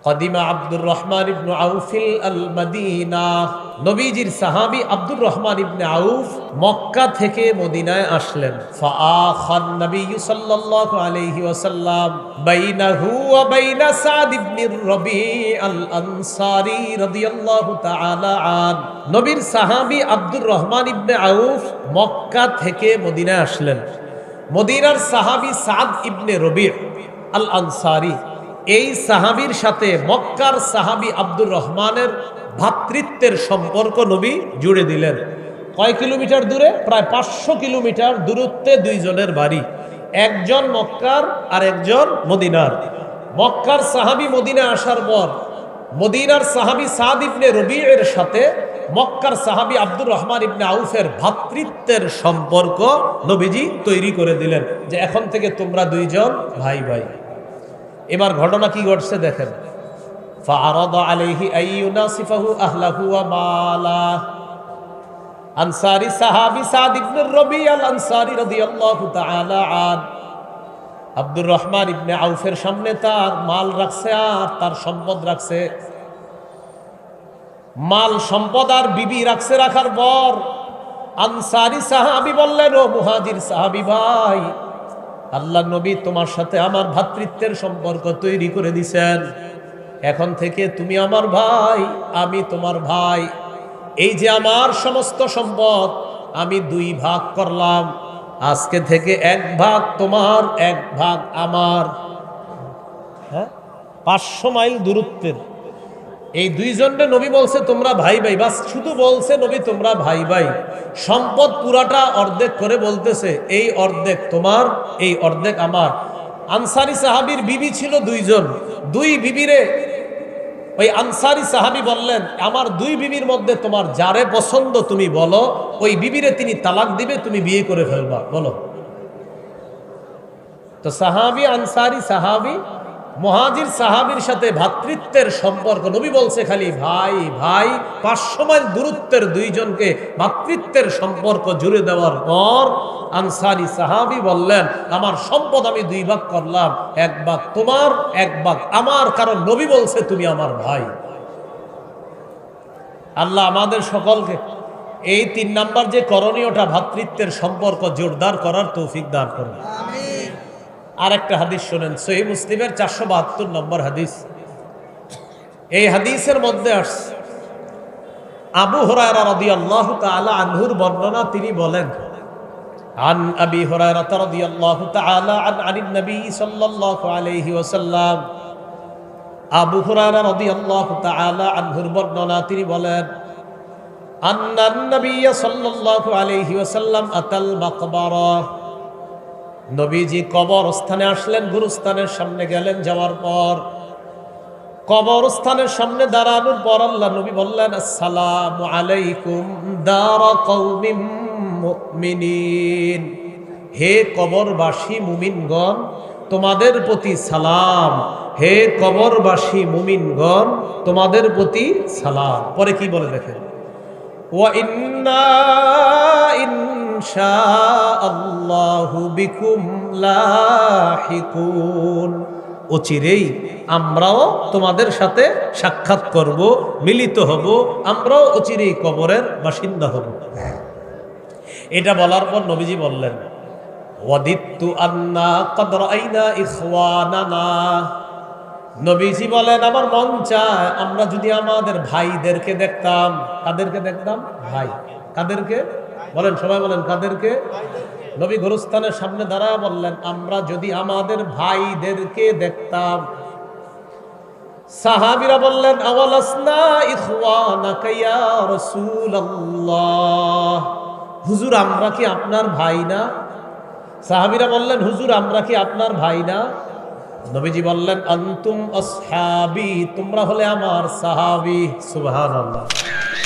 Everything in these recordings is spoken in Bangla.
কদিমা আব্দুর রহমান ইবনে আউফিল আল মদিনা, নবীজির সাহাবী আব্দুর রহমান ইবনে আউফ মক্কা থেকে মদিনায় আসলেন। ফাআখান নবী সাল্লাল্লাহু আলাইহি ওয়াসাল্লাম বাইনাহু ওয়া বাইনা সাদ ইবনে রবি আল আনসারী রাদিয়াল্লাহু তাআলা আন। নবীর সাহাবী আব্দুর রহমান ইবনে আউফ মক্কা থেকে মদিনায় আসলেন। মদিনার সাহাবী সাদ ইবনে রবি আল আনসারী, এই সাহাবীর সাথে মক্কার সাহাবী আব্দুর রহমানের ভ্রাতৃত্বের সম্পর্ক নবী জুড়ে দিলেন। কয় কিলোমিটার দূরে? প্রায় 500 কিলোমিটার দূরত্বে দুইজনের বাড়ি, একজন মক্কার আর একজন মদিনার। মক্কার সাহাবী মদিনা আসার পর মদিনার সাহাবী সাদ ইবনে রবিয়ের সাথে মক্কার সাহাবী আব্দুর রহমান ইবনে আউফের ভ্রাতৃত্বের সম্পর্ক নবীজি তৈরি করে দিলেন, যে এখন থেকে তোমরা দুইজন ভাই ভাই। এবার ঘটনা কি ঘটছে দেখেন। ফাআরাদা আলাইহি আইয়ুনাসিফাহু আহলাহু ওয়া মালা। আনসারী সাহাবী সাদ ইবনে রবি আল আনসারী রাদিয়াল্লাহু তাআলা আন আব্দুর রহমান ইবনে আউফের সামনে তার মাল রাখছে আর তার সম্পদ রাখছে। মাল সম্পদ আর বিবি রাখছে। রাখার পর আনসারী সাহাবী বললেন, ও মুহাজির সাহাবী ভাই, আল্লাহ নবী তোমার সাথে আমার ভ্রাতৃত্বের সম্পর্ক তৈরি করে দিছেন। এখন থেকে তুমি আমার ভাই, আমি তোমার ভাই। এই যে আমার সমস্ত সম্পদ আমি 2 ভাগ করলাম, আজকে থেকে 1 ভাগ তোমার, 1 ভাগ আমার। হ্যাঁ, 500 মাইল দূরত্বের এই দুইজনে নবী বলছে তোমরা ভাই ভাই। বাস শুধু বলছে নবী তোমরা ভাই ভাই। সম্পদ পুরাটা অর্ধেক করে বলতেছে, এই অর্ধেক তোমার, এই অর্ধেক আমার। আনসারী সাহাবীর বিবি ছিল 2 জন। 2 বিবিরে ওই আনসারী সাহাবী বললেন, আমার 2 বিবির মধ্যে তোমার যারে পছন্দ তুমি বলো, ওই বিবিরে তিনি তালাক দিবে, তুমি বিয়ে করে ফেলবা, বলো। তো সাহাবী, আনসারী সাহাবী, মুহাজির সাহাবীর সাথে ভ্রাতৃত্বের সম্পর্ক নবী বলছে খালি ভাই ভাই। 500 মাইল দূরত্বের 2 জনকে ভ্রাতৃত্বের সম্পর্ক জুড়ে দেওয়ার পর আনসারী সাহাবী বললেন, আমার সম্পদ আমি 2 ভাগ করলাম, 1 ভাগ তোমার, 1 ভাগ আমার, কারণ নবী বলছে তুমি আমার ভাই। আল্লাহ আমাদের সকলকে এই 3 নাম্বার যে করণীয়টা, ভ্রাতৃত্বের সম্পর্ক জোরদার করার তৌফিক দান করুন। আর একটা হাদিস শোনেন, সহিহ মুসলিমের 472 নম্বর হাদিস। এই হাদিসের মধ্যে আসছে আবু হুরায়রা রাদিয়াল্লাহু তাআলা আনহুর বর্ণনা। তিনি বলেন, আন আবি হুরায়রা রাদিয়াল্লাহু তাআলা আনিন নবী সাল্লাল্লাহু আলাইহি ওয়াসাল্লাম। আবু হুরায়রা রাদিয়াল্লাহু তাআলা আনহুর বর্ণনা। তিনি বলেন, আন্নান নবী সাল্লাল্লাহু আলাইহি ওয়াসাল্লাম আতাল মাকবারা। নবীজি কবরস্থানে আসলেন, গুরুস্থানের সামনে গেলেন। যাওয়ার পর কবরস্থানের সামনে দাঁড়ানোর পর আল্লাহ নবী বললেন, আসসালামু আলাইকুম দারা কওমিম মুমিনিন। হে কবরবাসী মুমিনগণ, তোমাদের প্রতি সালাম। হে কবরবাসী মুমিনগণ, তোমাদের প্রতি সালাম। পরে কি বলে দেখেন, ওয়া ইন্না ইনশাআল্লাহু বিকুম লাহিকুন। অচিরেই আমরাও তোমাদের সাথে সাক্ষাৎ করব, মিলিত হব, আমরাও অচিরেই কবরের বাসিন্দা হব। এটা বলার পর নবীজি বললেন, ওয়াদিত্তু আন্না ক্বাদ রাআইনা ইখওয়ানানা। নবীজি বলেন, আমার মন চায় আমরা যদি আমাদের ভাইদেরকে দেখতাম। কাদেরকে দেখতাম? ভাই। কাদেরকে বলেন? সবাই বলেন, কাদেরকে? নবী গোরস্থানের সামনে দাঁড়ায় বললেন, আমরা যদি আমাদের ভাইদেরকে দেখতাম। সাহাবীরা বললেন, আওয়ালাসনা ইখওয়ানাকা ইয়া রাসূলুল্লাহ। হুজুর আমরা কি আপনার ভাই না? সাহাবীরা বললেন, হুজুর আমরা কি আপনার ভাই না? নবীজি বললেন, আনতুম আসহাবি, তোমরা হলে আমার সাহাবী। সুবহানাল্লাহ।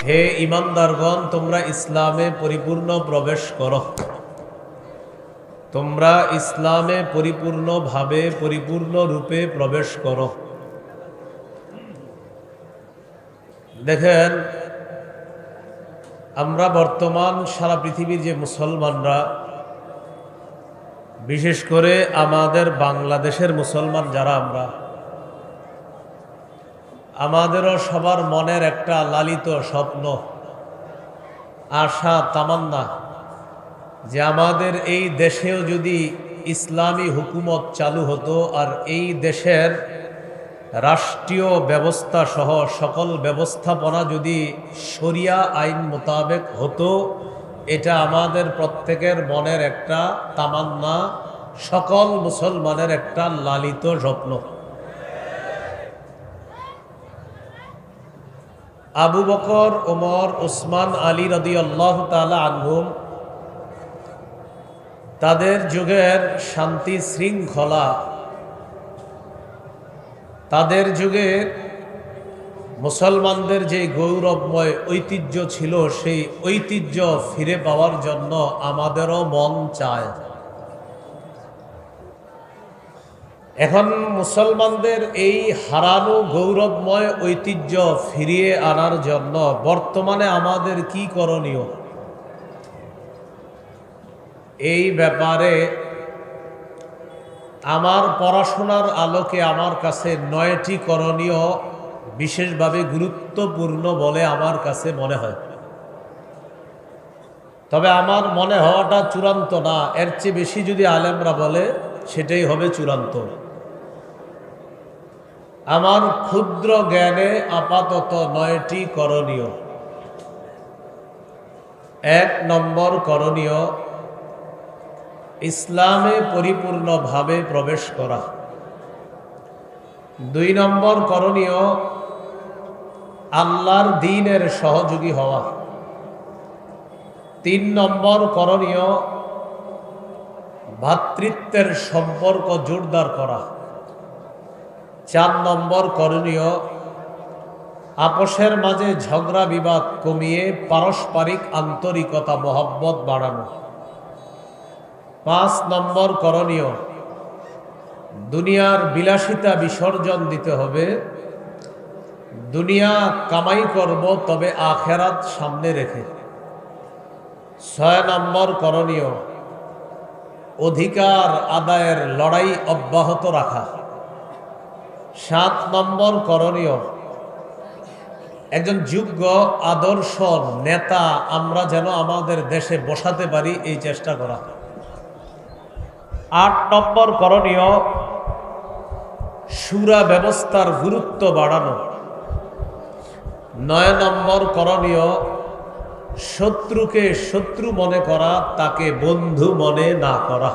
হে ঈমানদারগণ, তোমরা ইসলামে পরিপূর্ণ প্রবেশ করো। তোমরা ইসলামে পরিপূর্ণভাবে, পরিপূর্ণ রূপে প্রবেশ করো। দেখেন, আমরা বর্তমান সারা পৃথিবীর যে মুসলমানরা, বিশেষ করে আমাদের বাংলাদেশের মুসলমান যারা, আমাদেরও সবার মনের একটা লালিত স্বপ্ন, আশা, তামান্না যে আমাদের এই দেশেও যদি ইসলামী হুকুমত চালু হতো আর এই দেশের রাষ্ট্রীয় ব্যবস্থা সহ সকল ব্যবস্থাপনা যদি শরিয়া আইন মোতাবেক হতো, এটা আমাদের প্রত্যেকের মনের একটা তামান্না, সকল মুসলমানের একটা লালিত স্বপ্ন। আবু বকর, ওমর, উসমান, আলী রাদিয়াল্লাহু তাআলা আনহুম তাদের যুগের শান্তি শৃঙ্খলা, তাদের যুগে মুসলমানদের যে গৌরবময় ঐতিহ্য ছিল, সেই ঐতিহ্য ফিরে পাওয়ার জন্য আমাদেরও মন চায়। এখন মুসলমানদের এই হারানো গৌরবময় ঐতিহ্য ফিরিয়ে আনার জন্য বর্তমানে আমাদের কি করণীয়, এই ব্যাপারে আমার পড়াশোনার আলোকে আমার কাছে 9টি করণীয় বিশেষভাবে গুরুত্বপূর্ণ বলে আমার কাছে মনে হয়। তবে আমার মনে হওয়াটা চূড়ান্ত না, এর চেয়ে বেশি যদি আলেমরা বলে সেটাই হবে চূড়ান্ত। আমার ক্ষুদ্র জ্ঞানে আপাতত 9টি করণীয়। 1 নম্বর করণীয়, ইসলামে পরিপূর্ণভাবে প্রবেশ করা। 2 নম্বর করণীয়, আল্লাহর দ্বীনের সহযোগী হওয়া। 3 নম্বর করণীয়, ভ্রাতৃত্বের সম্পর্ক জোরদার করা। 4 নম্বর করণীয়, আপোষের মাঝে ঝগড়া বিবাদ কমিয়ে পারস্পরিক আন্তরিকতা, মহব্বত বাড়ানো। 5 নম্বর করণীয়, দুনিয়ার বিলাসিতা বিসর্জন দিতে হবে। দুনিয়া কামাই করব, তবে আখেরাত সামনে রেখে। 6 নম্বর করণীয়, অধিকার আদায়ের লড়াই অব্যাহত রাখা। 7 নম্বর করণীয়, একজন যোগ্য আদর্শ নেতা আমরা যেন আমাদের দেশে বসাতে পারি, এই চেষ্টা করা। 8 নম্বর করণীয়, শুরা ব্যবস্থার গুরুত্ব বাড়ানো। 9 নম্বর করণীয়, শত্রুকে শত্রু মনে করা, তাকে বন্ধু মনে না করা।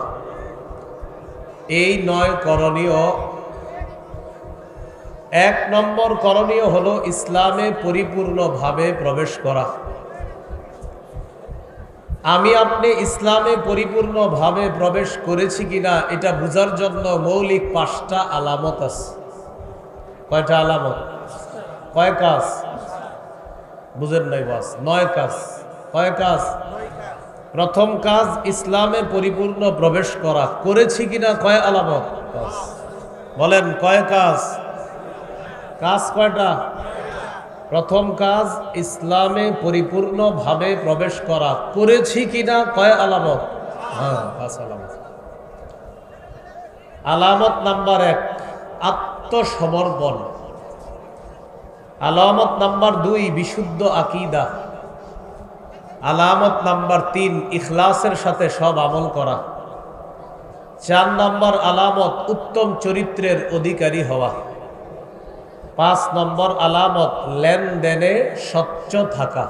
এই 9 করণীয়। 1 নম্বর করণীয় হলো ইসলামে পরিপূর্ণভাবে প্রবেশ করা। আমি আপনি ইসলামে পরিপূর্ণভাবে প্রবেশ করেছি কিনা এটা বোঝার জন্য মৌলিক 5টা আলামত আছে। কয়টা আলামত? কয় কাজ? বুঝেন নাই বাস? 9 কাজ। কয় কাজ? প্রথম কাজ ইসলামে পরিপূর্ণ প্রবেশ করা। করেছি কিনা কয় আলামত? বলেন কয় কাজ? কাজ কয়টা? প্রথম কাজ ইসলামে পরিপূর্ণভাবে প্রবেশ করা। করেছি কিনা কয় আলামত? হ্যাঁ, 5 আলামত। আলামত নাম্বার 1, আত্মসমর্পণ। আলামত নাম্বার 2, বিশুদ্ধ আকীদা। আলামত নাম্বার 3, ইখলাসের সাথে সব আমল করা। 4 নম্বর আলামত, উত্তম চরিত্রের অধিকারী হওয়া। 5 নম্বর আলামত, লেনদেনে স্বচ্ছ থাকা।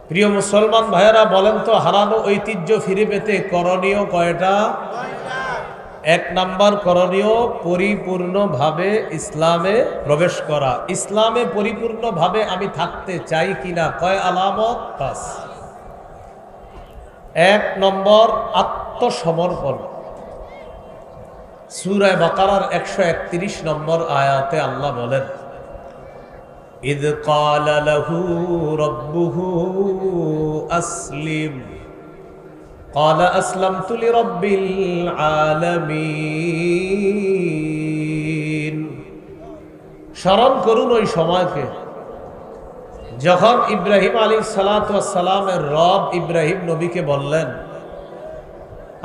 প্রিয় মুসলমান ভাইয়েরা, বলেন তো হারানো ঐতিহ্য ফিরে পেতে করণীয় কয়টা? 1 নম্বর করণীয়, পরিপূর্ণভাবে ইসলামে প্রবেশ করা। ইসলামে পরিপূর্ণভাবে আমি থাকতে চাই কিনা কয় আলামত? 5। 1 নম্বর, আত্মসমর্পণ। সূরা বাকারার 131 নম্বর আয়াতে আল্লাহ বলেন, ইদ ক্বালা লাহু রাব্বুহু আসলিম ক্বালা আসলামতু লিরাব্বিল আলামিন। স্মরণ করুন ওই সময়কে যখন ইব্রাহিম আলাইহিস সালাতু ওয়াস সালামের রব ইব্রাহিম নবীকে বললেন,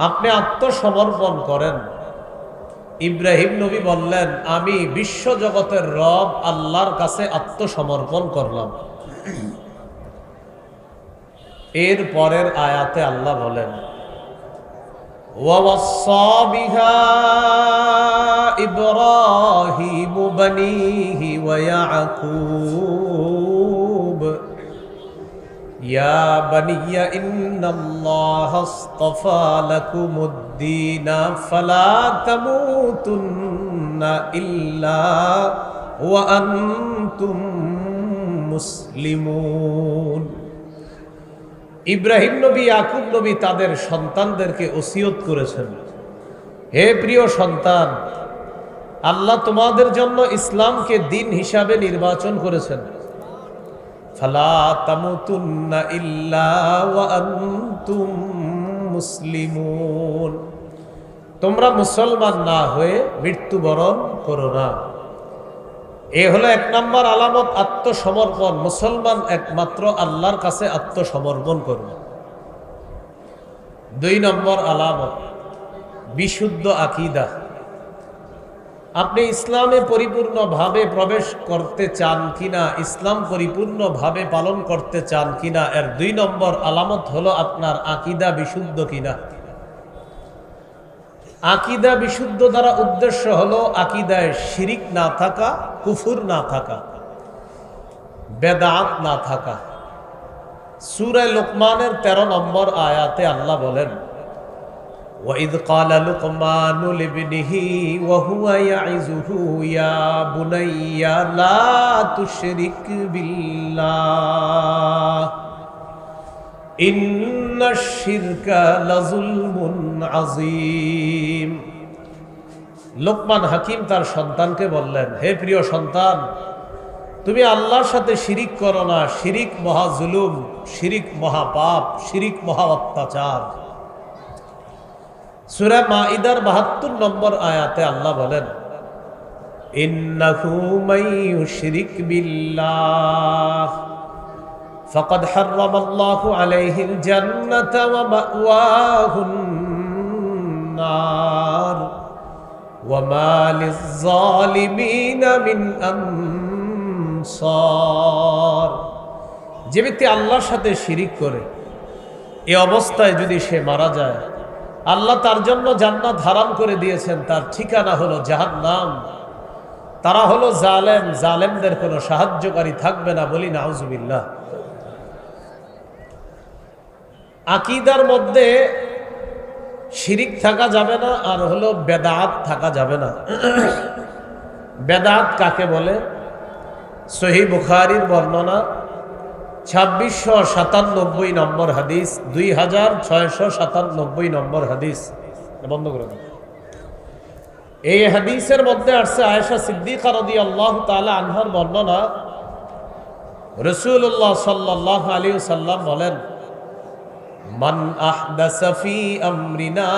আপনি আত্মসমর্পণ করেন, ইব্রাহিম নবী বললেন, আমি বিশ্ব জগতের রব আল্লাহর কাছে আত্মসমর্পণ করলাম। এর পরের আয়াতে আল্লাহ বলেন, ওয়াওয়াসসা বিহা ইব্রাহিমু বানিহি ওয়া ইয়াকুব ইয়া বানিয়া ইন্নাল্লাহা আসতাফা লাকুমুদ-দীনা ফালা তামুতুন্না ইল্লা ওয়া আনতুম মুসলিমুন। ইব্রাহিম নবী, ইয়াকুব নবী তাদের সন্তানদেরকে ওসিয়ত করেছেন, হে প্রিয় সন্তান, আল্লাহ তোমাদের জন্য ইসলামকে দিন হিসাবে নির্বাচন করেছেন। ফালা তামুতুন্না ইল্লা ওয়া আনতুম মুসলিমুন, তোমরা মুসলমান না হয়ে মৃত্যুবরণ করো না। এ হলো এক নম্বর আলামত, আত্মসমর্পণ। মুসলমান একমাত্র আল্লাহর কাছে আত্মসমর্পণ করবে। দুই নম্বর আলামত, বিশুদ্ধ আকীদা। আপনি ইসলামে পরিপূর্ণভাবে প্রবেশ করতে চান কিনা, ইসলাম পরিপূর্ণভাবে পালন করতে চান কিনা, এর দুই নম্বর আলামত হলো আপনার আকীদা বিশুদ্ধ কিনা। আকীদা বিশুদ্ধ দ্বারা উদ্দেশ্য হলো আকীদায় শিরিক না থাকা, কুফুর না থাকা, বেদাত না থাকা। সূরা লোকমানের 13 নম্বর আয়াতে আল্লাহ বলেন, وَإِذْ قَالَ لُقْمَانُ لِابْنِهِ وَهُوَ يَعِظُهُ يَا بُنَيَّ لَا تُشْرِكْ بِاللَّهِ إِنَّ الشِّرْكَ لَظُلْمٌ عَظِيمٌ। লোকমান হাকিম তার সন্তানকে বললেন, হে প্রিয় সন্তান, তুমি আল্লাহর সাথে শিরিক করো না। শিরিক মহা জুলুম, শিরিক মহা পাপ, শিরিক মহা অত্যাচার। সূরা মাঈদার ৭২ নম্বর আয়াতে আল্লাহ বলেন, ইন্নাহু মাইয়ুশরিক বিল্লাহ ফাকাদ হারামাল্লাহু আলাইহিল জান্নাতা ওয়া মাওয়াহুন নার ওয়া মা লিয-যালিমিনা মিন আনসার। যে ব্যক্তি আল্লাহর সাথে শিরিক করে, এই অবস্থায় যদি সে মারা যায়, আল্লাহ তার জন্য জান্নাত হারাম করে দিয়েছেন, তার ঠিকানা হলো জাহান্নাম। তারা হলো জালেম, জালেমদের কোনো সাহায্যকারী থাকবে না, বলি নাউজুবিল্লাহ। আকীদার মধ্যে শিরিক থাকা যাবে না, আর হলো বেদাত থাকা যাবে না। বেদাত কাকে বলে? সহিহ বুখারীর বর্ণনা 2697 নম্বর হাদিস, 2697 নম্বর হাদিস। বন্ধ করে দাও। এই হাদিসের মধ্যে আসছে আয়েশা সিদ্দিকা রাদিয়াল্লাহু তাআলা আনহার বর্ণনা। রাসূলুল্লাহ সাল্লাল্লাহু আলাইহি ওয়াসাল্লাম বলেন, মান আহদাসা ফি আমরিনা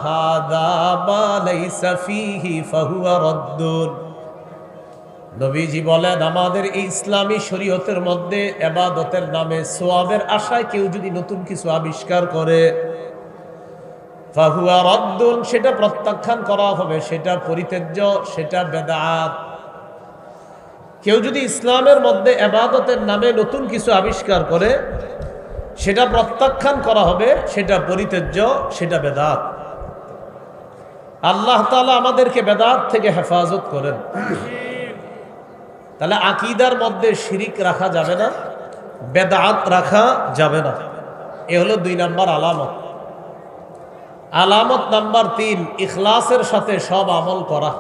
হাযা মা লাইসা ফীহি ফাহুয়া রাদ্দুন। নবীজি বলেন, আমাদের এই ইসলামী শরীয়তের মধ্যে ইবাদতের নামে সওয়াবের আশায় কেউ যদি নতুন কিছু আবিষ্কার করে, ফাহুয়া রাদ্দুন, সেটা প্রত্যাখ্যান করা হবে, সেটা পরিত্যাজ্য, সেটা বেদাত। কেউ যদি ইসলামের মধ্যে ইবাদতের নামে নতুন কিছু আবিষ্কার করে, সেটা প্রত্যাখ্যান করা হবে, সেটা পরিত্যাজ্য, সেটা বেদাত। আল্লাহ তাআলা আমাদেরকে বেদাত থেকে হেফাজত করেন। তাহলে আকীদার মধ্যে শিরিক রাখা যাবে না, বেদাত রাখা যাবে না। এ হলো 2 নম্বর আলামত। আলামত নাম্বার 3, ইখলাসের সাথে সব আমল করা।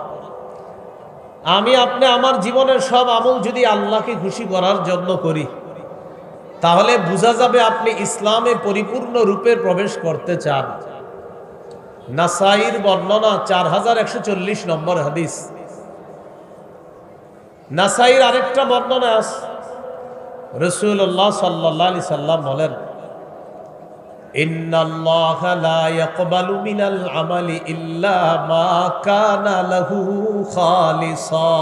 আমি আপনি আমার জীবনের সব আমল যদি আল্লাহকে খুশি করার জন্য করি, তাহলে বোঝা যাবে আপনি ইসলামে পরিপূর্ণ রূপে প্রবেশ করতে চান। নাসাইর বর্ণনা 4140 নম্বর হাদিস। নাসাইর আরেকটা বর্ণনা আছে, রাসূলুল্লাহ সাল্লাল্লাহু আলাইহি সাল্লাম বলেন, ইন্নাল্লাহা লা ইয়াকবালু মিনাল আমালি ইল্লা মা কানা লাহু খালিসা।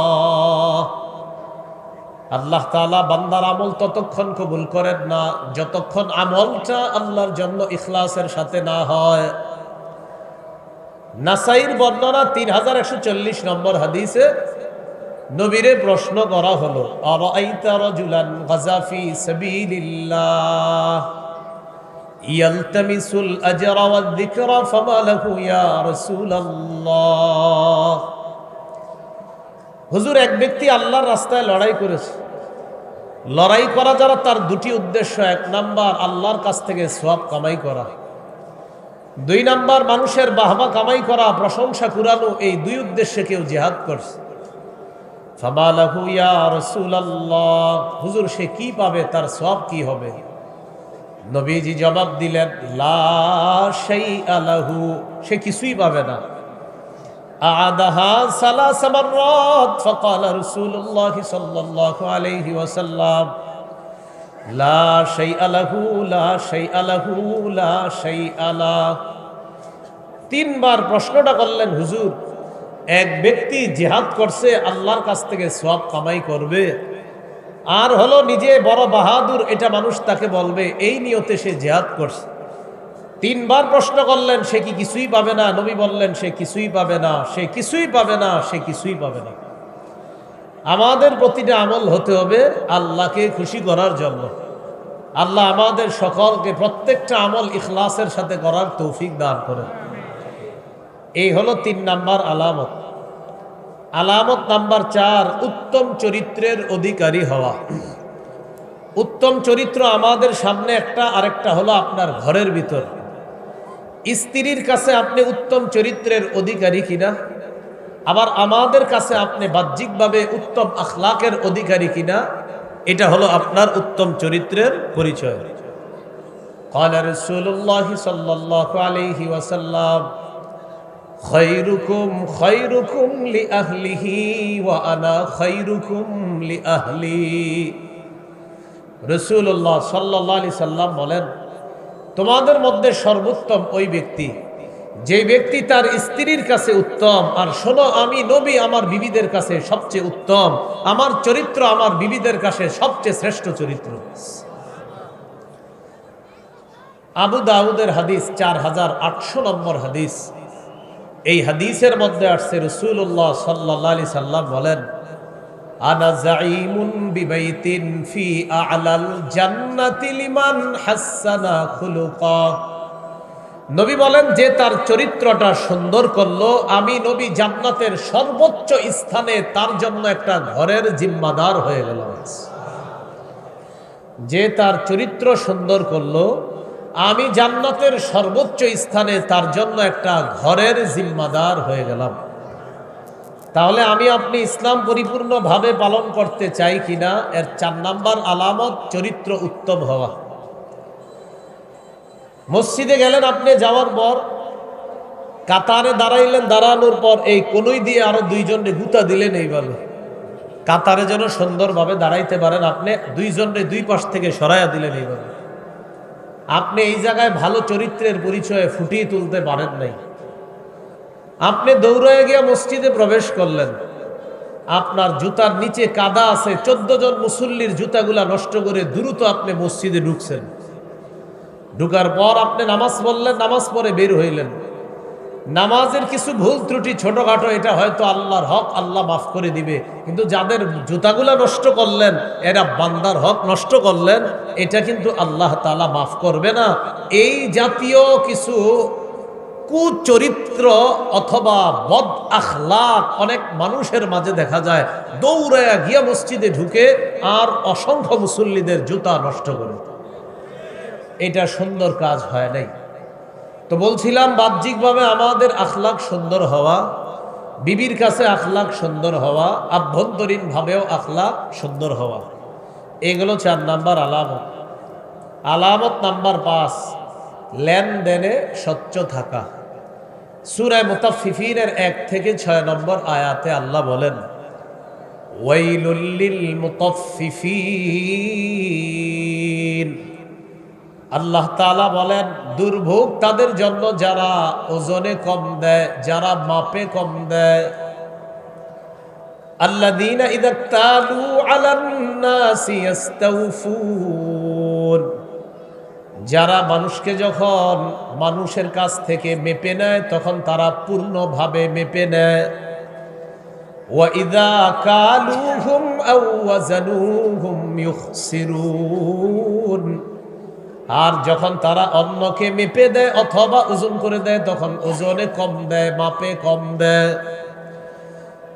আল্লাহ তাআলা বান্দার আমল ততক্ষণ কবুল করেন না যতক্ষণ আমলটা আল্লাহর জন্য ইখলাসের সাথে না হয়। নাসাইর বর্ণনা 3140 নম্বর হাদিসে নবীরে প্রশ্ন করা হলো, আরাআইতা রাজুলান গাজা ফি সাবিলিল্লাহ ইয়ালতামিসুল আজরা ওয়াদ যিকরা ফামা লাহু ইয়া রাসূলুল্লাহ। হুজুর, এক ব্যক্তি আল্লাহর রাস্তায় লড়াই করেছে। লড়াই করা যারা, তার দুটি উদ্দেশ্য। এক নাম্বার আল্লাহর কাছ থেকে সওয়াব কামাই করা, দুই নাম্বার মানুষের বাহবা কামাই করা, প্রশংসা কুড়ানো। এই দুই উদ্দেশ্যে কেউ জিহাদ করছে। ফামা লাহু ইয়া রাসূলুল্লাহ, হুজুর সে কি পাবে, তার সওয়াব কি হবে? নবীজি জবাব দিলেন, লা শাইআ লাহু, সে কিছুই পাবে না। আদাহা সালাস মাররাত ফাকালা রাসূলুল্লাহ সাল্লাল্লাহু আলাইহি ওয়াসাল্লাম, লা শাইআ লাহু, লা শাইআ লাহু, লা শাইআ লাহু। তিনবার প্রশ্নটা করলেন, হুজুর এক ব্যক্তি জিহাদ করছে, আল্লাহর কাছ থেকে সওয়াব কামাই করবে, আর হলো নিজে বড় বাহাদুর, এটা মানুষ তাকে বলবে, এই নিয়তে সে জিহাদ করছে। তিনবার প্রশ্ন করলেন, সে কি কিছুই পাবে না? নবী বললেন, সে কিছুই পাবে না, সে কিছুই পাবে না, সে কিছুই পাবে না। আমাদের প্রতিটা আমল হতে হবে আল্লাহকে খুশি করার জন্য। আল্লাহ আমাদের সকলকে প্রত্যেকটা আমল ইখলাসের সাথে করার তৌফিক দান করেন। এই হলো 3 নাম্বার আলামত। আলামত নাম্বার 4, উত্তম চরিত্রের অধিকারী হওয়া। উত্তম চরিত্র আমাদের সামনে একটা, আরেকটা হলো আপনার ঘরের ভিতর। স্ত্রীর কাছে আপনি উত্তম চরিত্রের অধিকারী কিনা, আবার আমাদের কাছে আপনি বাহ্যিকভাবে উত্তম আখলাকের অধিকারী কিনা, এটা হলো আপনার উত্তম চরিত্রের পরিচয়। ক্বালা রাসূলুল্লাহ সাল্লাল্লাহু আলাইহি ওয়াসাল্লাম, খায়রুকুম খায়রুকুম লিআহলিহি ওয়া আনা খায়রুকুম লিআহলি। রাসূলুল্লাহ সাল্লাল্লাহু আলাইহি সাল্লাম বলেন, তোমাদের মধ্যে সর্বোত্তম ওই ব্যক্তি যে ব্যক্তি তার স্ত্রীর কাছে উত্তম। আর শোনো, আমি নবী আমার বিবিদের কাছে সবচেয়ে উত্তম, আমার চরিত্র আমার বিবিদের কাছে সবচেয়ে শ্রেষ্ঠ চরিত্র। আবু দাউদের হাদিস 4800 নম্বর হাদিস। এই হাদিসের মধ্যে আসছে, রাসূলুল্লাহ সাল্লাল্লাহু আলাইহি সাল্লাম বলেন, আনা যাঈমুন বিবাইতিন ফি আ'লাল জান্নাতি লিমান হাসানা খুলুকা। নবী বলেন, যে তার চরিত্রটা সুন্দর করলো, আমি নবী জান্নাতের সর্বোচ্চ স্থানে তার জন্য একটা ঘরের জিম্মাদার হয়ে গেলাম। যে তার চরিত্র সুন্দর করলো, আমি জান্নাতের সর্বোচ্চ স্থানে তার জন্য একটা ঘরের জিম্মাদার হয়ে গেলাম। তাহলে আমি আপনি ইসলাম পরিপূর্ণভাবে পালন করতে চাই কিনা, এর 4 নাম্বার আলামত চরিত্র উত্তম হওয়া। মসজিদে গেলেন, আপনি যাওয়ার পর কাতারে দাঁড়াইলেন, দাঁড়ানোর পর এই কোনই দিয়ে আরো 2 জনকে গুতা দিলেন, এইভাবে কাতারে যেন সুন্দরভাবে দাঁড়াইতে পারেন, আপনি 2 জনকে 2 পাশ থেকে সরাইয়া দিলেন। এইভাবে আপনি এই জায়গায় ভালো চরিত্রের পরিচয়ে ফুটিয়ে তুলতে পারেন নাই। আপনি দৌড়ায় গিয়া মসজিদে প্রবেশ করলেন, আপনার জুতার নিচে কাদা আছে, 14 জন মুসল্লির জুতাগুলা নষ্ট করে দ্রুত আপনি মসজিদে ঢুকছেন। ঢুকার পর আপনি নামাজ পড়লেন, নামাজ পড়ে বের হইলেন। নামাজের কিছু ভুল ত্রুটি ছোটখাটো, এটা হয়তো আল্লাহর হক, আল্লাহ মাফ করে দিবে। কিন্তু যাদের জুতাগুলা নষ্ট করলেন, এরা বান্দার হক নষ্ট করলেন, এটা কিন্তু আল্লাহ তাআলা মাফ করবে না। এই জাতীয় কিছু কুচরিত্র অথবা বদ আখলাক অনেক মানুষের মাঝে দেখা যায়, দৌড়ায়া গিয়া মসজিদে ঢুকে আর অসংখ্য মুসল্লিদের জুতা নষ্ট করে। এটা সুন্দর কাজ হয় নাই। তো বলছিলাম, বাহ্যিকভাবে আমাদের আখলাক সুন্দর হওয়া, বিবির কাছে আখলাক সুন্দর হওয়া, আভ্যন্তরীণ ভাবেও আখলাক সুন্দর হওয়া, এগুলো 4 নাম্বার আলামত। আলামত নাম্বার 5, লেনদেনে স্বচ্ছ থাকা। সূরা মুতাফফিফিনের 1 থেকে 6 নম্বর আয়াতে আল্লাহ বলেন, ওয়াইলুল লিল মুতাফফিফিন। আল্লাহ তাআলা বলেন, দুর্ভোগ তাদের জন্য যারা ওজনে কম দেয়, যারা মাপে কম দেয়। আল্লাযীনা ইযা তালু আলান নাসি ইস্তাওফুন, যারা মানুষকে যখন মানুষের কাছ থেকে মেপে নেয় তখন তারা পূর্ণভাবে মেপে নেয়। ওয়াইদা কালুহুম আও ওয়াজানুহুম ইউখসিরুন, আর যখন তারা অন্যকে মেপে দেয় অথবা ওজন করে দেয় তখন ওজনে কম দেয়, মাপে কম দেয়।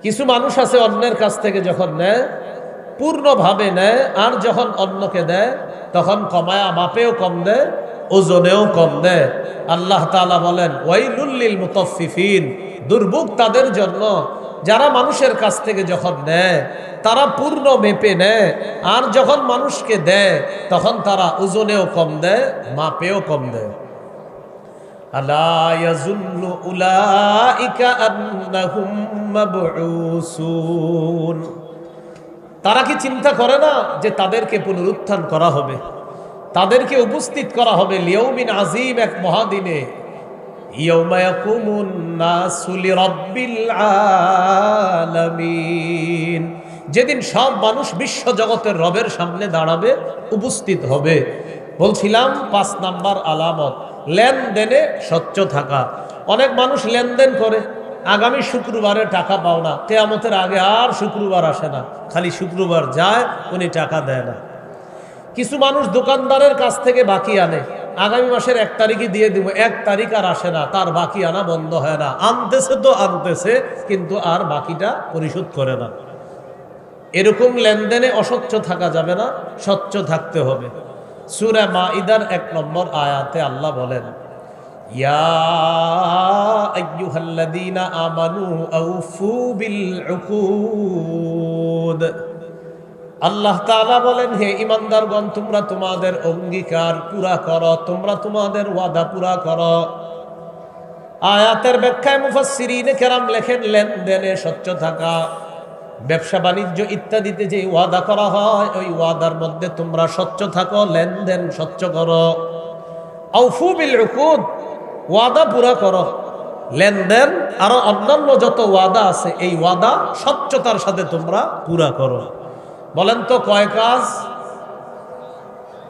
কিছু মানুষ আছে অন্যের কাছ থেকে যখন নেয় পূর্ণভাবে নেয়, আর যখন অন্যকে দেয় তখন কমায়া মাপেও কম দেয়, ওজনেও কম দেয়। আল্লাহ তাআলা বলেন ওয়াইলুল লিল মুতাফফিফিন, দুর্ভোগ তাদের জন্য যারা মানুষের কাছ থেকে যখন নেয় তারা পূর্ণ মেপে নেয়, আর যখন মানুষকে দেয় তখন তারা ওজনেও কম দেয়, মাপেও কম দেয়। আলা ইয়াজুন্নু উলাইকা আন্নাহুম মাবউসুন, তারা কি চিন্তা করে না যে তাদেরকে পুনরুত্থান করা হবে, তাদেরকে উপস্থিত করা হবে লিয়াউমিন আজিম, এক মহাদিনে। ইয়াউমা ইয়াকুমুন নাসু লিরাব্বিল আলামিন, যেদিন সব মানুষ বিশ্ব জগতের রবের সামনে দাঁড়াবে, উপস্থিত হবে। বলছিলাম 5 নাম্বার আলামত লেনদেনে স্বচ্ছ থাকা। অনেক মানুষ লেনদেন করে, আগামী শুক্রবারে টাকা পাও না, কিয়ামতের আগে আর শুক্রবার আসে না, খালি শুক্রবার যায়, উনি টাকা দেয় না। কিছু মানুষ দোকানদারের কাছ থেকে বাকি আনে, আগামী মাসের 1 তারিখে দিয়ে দিব, 1 তারিখ আর আসে না, তার বাকি আনা বন্ধ হয় না। আনতেছে তো আনতেছে, কিন্তু আর বাকিটা পরিশোধ করে না। এরকম লেনদেনে অস্বচ্ছ থাকা যাবে না, স্বচ্ছ থাকতে হবে। সূরা মাইদার 1 নম্বর আয়াতে আল্লাহ বলেন ইয়া আইয়ুহাল্লাযীনা আমানু আউফু বিল উকুদ। আল্লাহ তাআলা বলেন হে ঈমানদারগণ, তোমরা তোমাদের অঙ্গীকার পুরা করো, তোমরা তোমাদের ওয়াদা পুরা করো। আয়াতের ব্যাখ্যায় মুফাসসিরিনে কেরাম লেখেন লেনদেনে স্বচ্ছ থাকা, ব্যবসা বাণিজ্য ইত্যাদিতে যে ওয়াদা করা হয় ওই ওয়াদার মধ্যে তোমরা স্বচ্ছ থাকো, লেনদেন স্বচ্ছ করো। আউফু বিল উকুদ, ওয়াদা পুরা করো। লেনদেন আর অন্যান্য যত ওয়াদা আছে এই ওয়াদা স্বচ্ছতার সাথে তোমরা পুরা করো। বলেন তো কয় কাজ?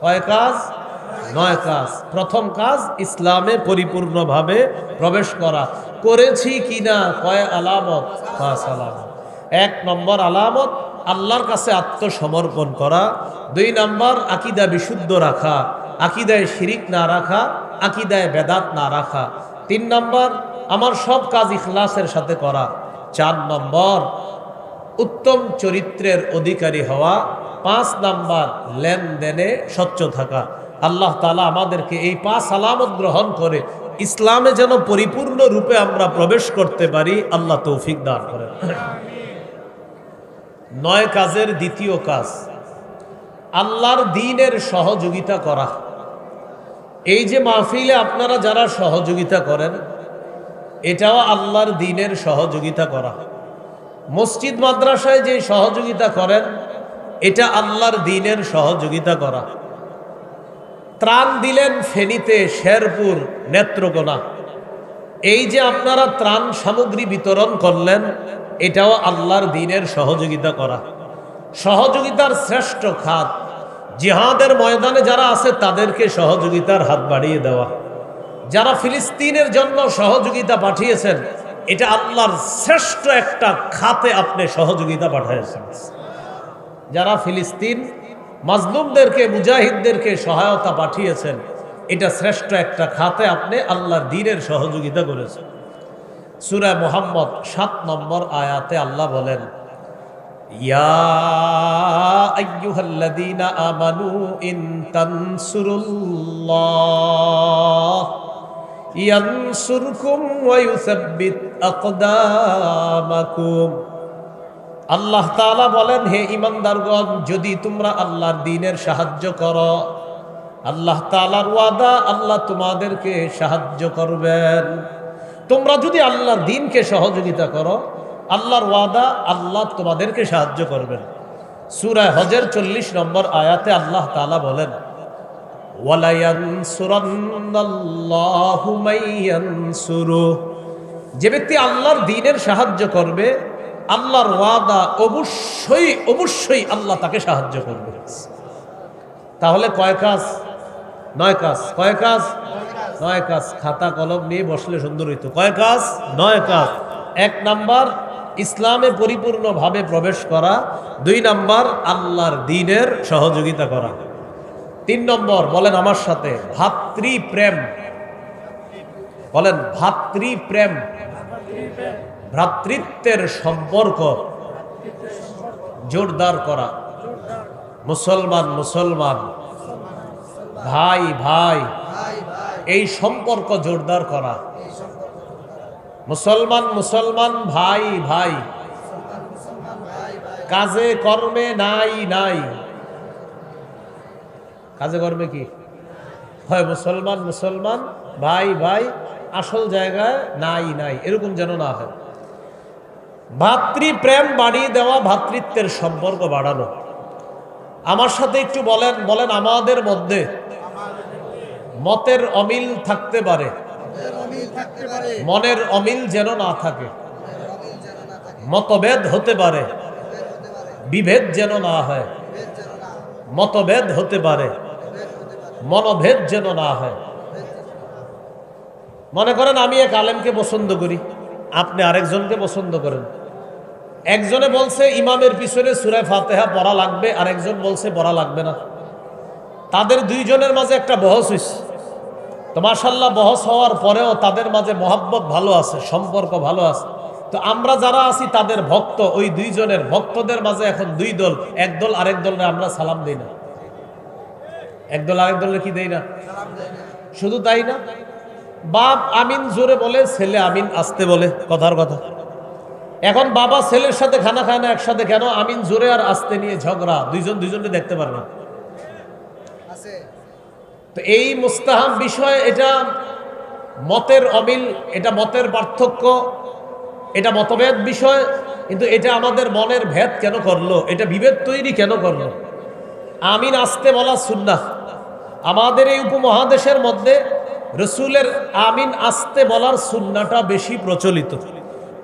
কয় কাজ? 9 কাজ। প্রথম কাজ ইসলামে পরিপূর্ণভাবে প্রবেশ করা। করেছি কিনা? কয় আলামত? 5 আলামত। 1 নম্বর আলামত আল্লাহর কাছে আত্মসমর্পণ করা। 2 নম্বর আকীদা বিশুদ্ধ রাখা, আকীদায় শিরিক না রাখা, আকীদায় বেদাত না রাখা। 3 নম্বর আমার সব কাজ ইখলাসের সাথে করা। 4 নম্বর উত্তম চরিত্রের অধিকারী হওয়া। 5 নাম্বার লেনদেনে স্বচ্ছ থাকা। আল্লাহ তাআলা আমাদেরকে এই 5 আলামত গ্রহণ করে ইসলামে যেন পরিপূর্ণ রূপে আমরা প্রবেশ করতে পারি, আল্লাহ তৌফিক দান করেন। 9 কাজের দ্বিতীয় কাজ আল্লাহর দ্বীনের সহযোগিতা করা। এই যে মাহফিলে আপনারা যারা সহযোগিতা করেন, এটাও আল্লাহর দ্বীনের সহযোগিতা করা। মসজিদ মাদ্রাসায় যে সহযোগিতা করেন, এটা আল্লাহর দ্বীনের সহযোগিতা করা। ত্রাণ দিলেন ফেনীতে, শেরপুর, নেত্রকোনা, এই যে আপনারা ত্রাণ সামগ্রী বিতরণ করলেন, এটাও আল্লাহর দ্বীনের সহযোগিতা করা। সহযোগিতার শ্রেষ্ঠ খাত জিহাদের ময়দানে যারা আছে তাদেরকে সহযোগিতার হাত বাড়িয়ে দেওয়া। যারা ফিলিস্তিনের জন্য সহযোগিতা পাঠিয়েছেন, এটা আল্লাহর শ্রেষ্ঠ একটা খাতে আপনি সহযোগিতা পাঠিয়েছেন। যারা ফিলিস্তিন মাজলুমদেরকে, মুজাহিদদেরকে সহায়তা পাঠিয়েছেন, এটা শ্রেষ্ঠ একটা খাতে আপনি আল্লাহর দ্বীনের সহযোগিতা করেছেন। সূরা মুহাম্মদ 7 নম্বর আয়াতে আল্লাহ বলেন ইয়া আইয়ুহাল্লাযীনা আমানু ইন তানসুরুল্লাহ ইয়ানসুরকুম ওয়া ইউসাব্বিত আকদামাকুম। আল্লাহ তাআলা বলেন হে ঈমানদারগণ, যদি তোমরা আল্লাহর দ্বীনের সাহায্য করো, আল্লাহ তাআলার ওয়াদা আল্লাহ তোমাদেরকে সাহায্য করবেন। তোমরা যদি আল্লাহর দ্বীনকে সহযোগিতা করো, আল্লাহর ওয়াদা আল্লাহ তোমাদেরকে সাহায্য করবেন। সূরা হজের 40 নম্বর আয়াতে আল্লাহ তাআলা বলেন ওয়ালা ইয়ানসুরান্নাল্লাহু মাইয়ানসুরু, যে ব্যক্তি আল্লাহর দ্বীনের সাহায্য করবে, আল্লাহর ওয়াদা অবশ্যই অবশ্যই আল্লাহ তাকে সাহায্য করবে। তাহলে কয় কাজ? 9 কাজ। কয় কাজ? 9 কাজ। খাতা কলম নিয়ে বসলে সুন্দর হইতো। কয় কাজ? 9 কাজ। 1 নাম্বার ইসলামে পরিপূর্ণভাবে প্রবেশ করা। 2 নাম্বার আল্লাহর দ্বীনের সহযোগিতা করা। 3 নম্বর বলেন আমার সাথে, ভাতৃপ্রেম। বলেন ভাতৃপ্রেম, ভ্রাতৃত্বের সম্পর্ক জোরদার করা। মুসলমান মুসলমান, ভাই ভাই, এই সম্পর্ক জোরদার করা। মুসলমান মুসলমান, ভাই ভাই, কাজে কর্মে নাই নাই। কাজে কর্মে কি হয়? মুসলমান মুসলমান, ভাই ভাই, আসল জায়গায় নাই নাই, এরকম যেন না হয়। ভাতৃপ্রেম বাড়িয়ে দেওয়া, ভ্রাতৃত্বের সম্পর্ক বাড়ানো। আমার সাথে একটু বলেন, বলেন আমাদের মধ্যে মতের অমিল থাকতে পারে, মনের অমিল যেন না থাকে। মতভেদ হতে পারে, বিভেদ যেন না হয়। মতভেদ হতে পারে, মনোভেদ যেন না হয়। মনে করেন আমি এক আলেমকে পছন্দ করি, আপনি আরেকজনকে পছন্দ করেন। একজনে বলছে ইমামের পিছনে সূরা ফাতিহা পড়া লাগবে, আরেকজন বলছে পড়া লাগবে না। তাদের দুইজনের মাঝে একটা বহস হইছে। তো মাশাআল্লাহ, বহস হওয়ার পরেও তাদের মাঝে মহব্বত ভালো আছে, সম্পর্ক ভালো আছে। তো আমরা যারা আছি তাদের ভক্ত, ওই দুইজনের ভক্তদের মাঝে এখন 2 দল। এক দল আরেক দলরে আমরা সালাম দেই না, এক দল আরেক দলের কি দেই না। শুধু তাই না, বাপ আমিন জোরে বলে, ছেলে আমিন আস্তে বলে, কথার কথা। এখন বাবা ছেলের সাথে খানা খায় না একসাথে, কেন? আমিন জোরে আর আস্তে নিয়ে ঝগড়া, দুইজন দুইজনকে দেখতে পারে না। তো এই মুস্তাহাব বিষয়, এটা মতের অমিল, এটা মতের পার্থক্য, এটা মতভেদ বিষয়। কিন্তু এটা আমাদের মনের ভেদ কেন করলো? এটা বিভেদ তৈরি কেন করলো? আমিন আস্তে বলা সুন্নাহ। আমাদের এই উপমহাদেশের মধ্যে রসুলের আমিন আস্তে বলার সুন্নাটা বেশি প্রচলিত।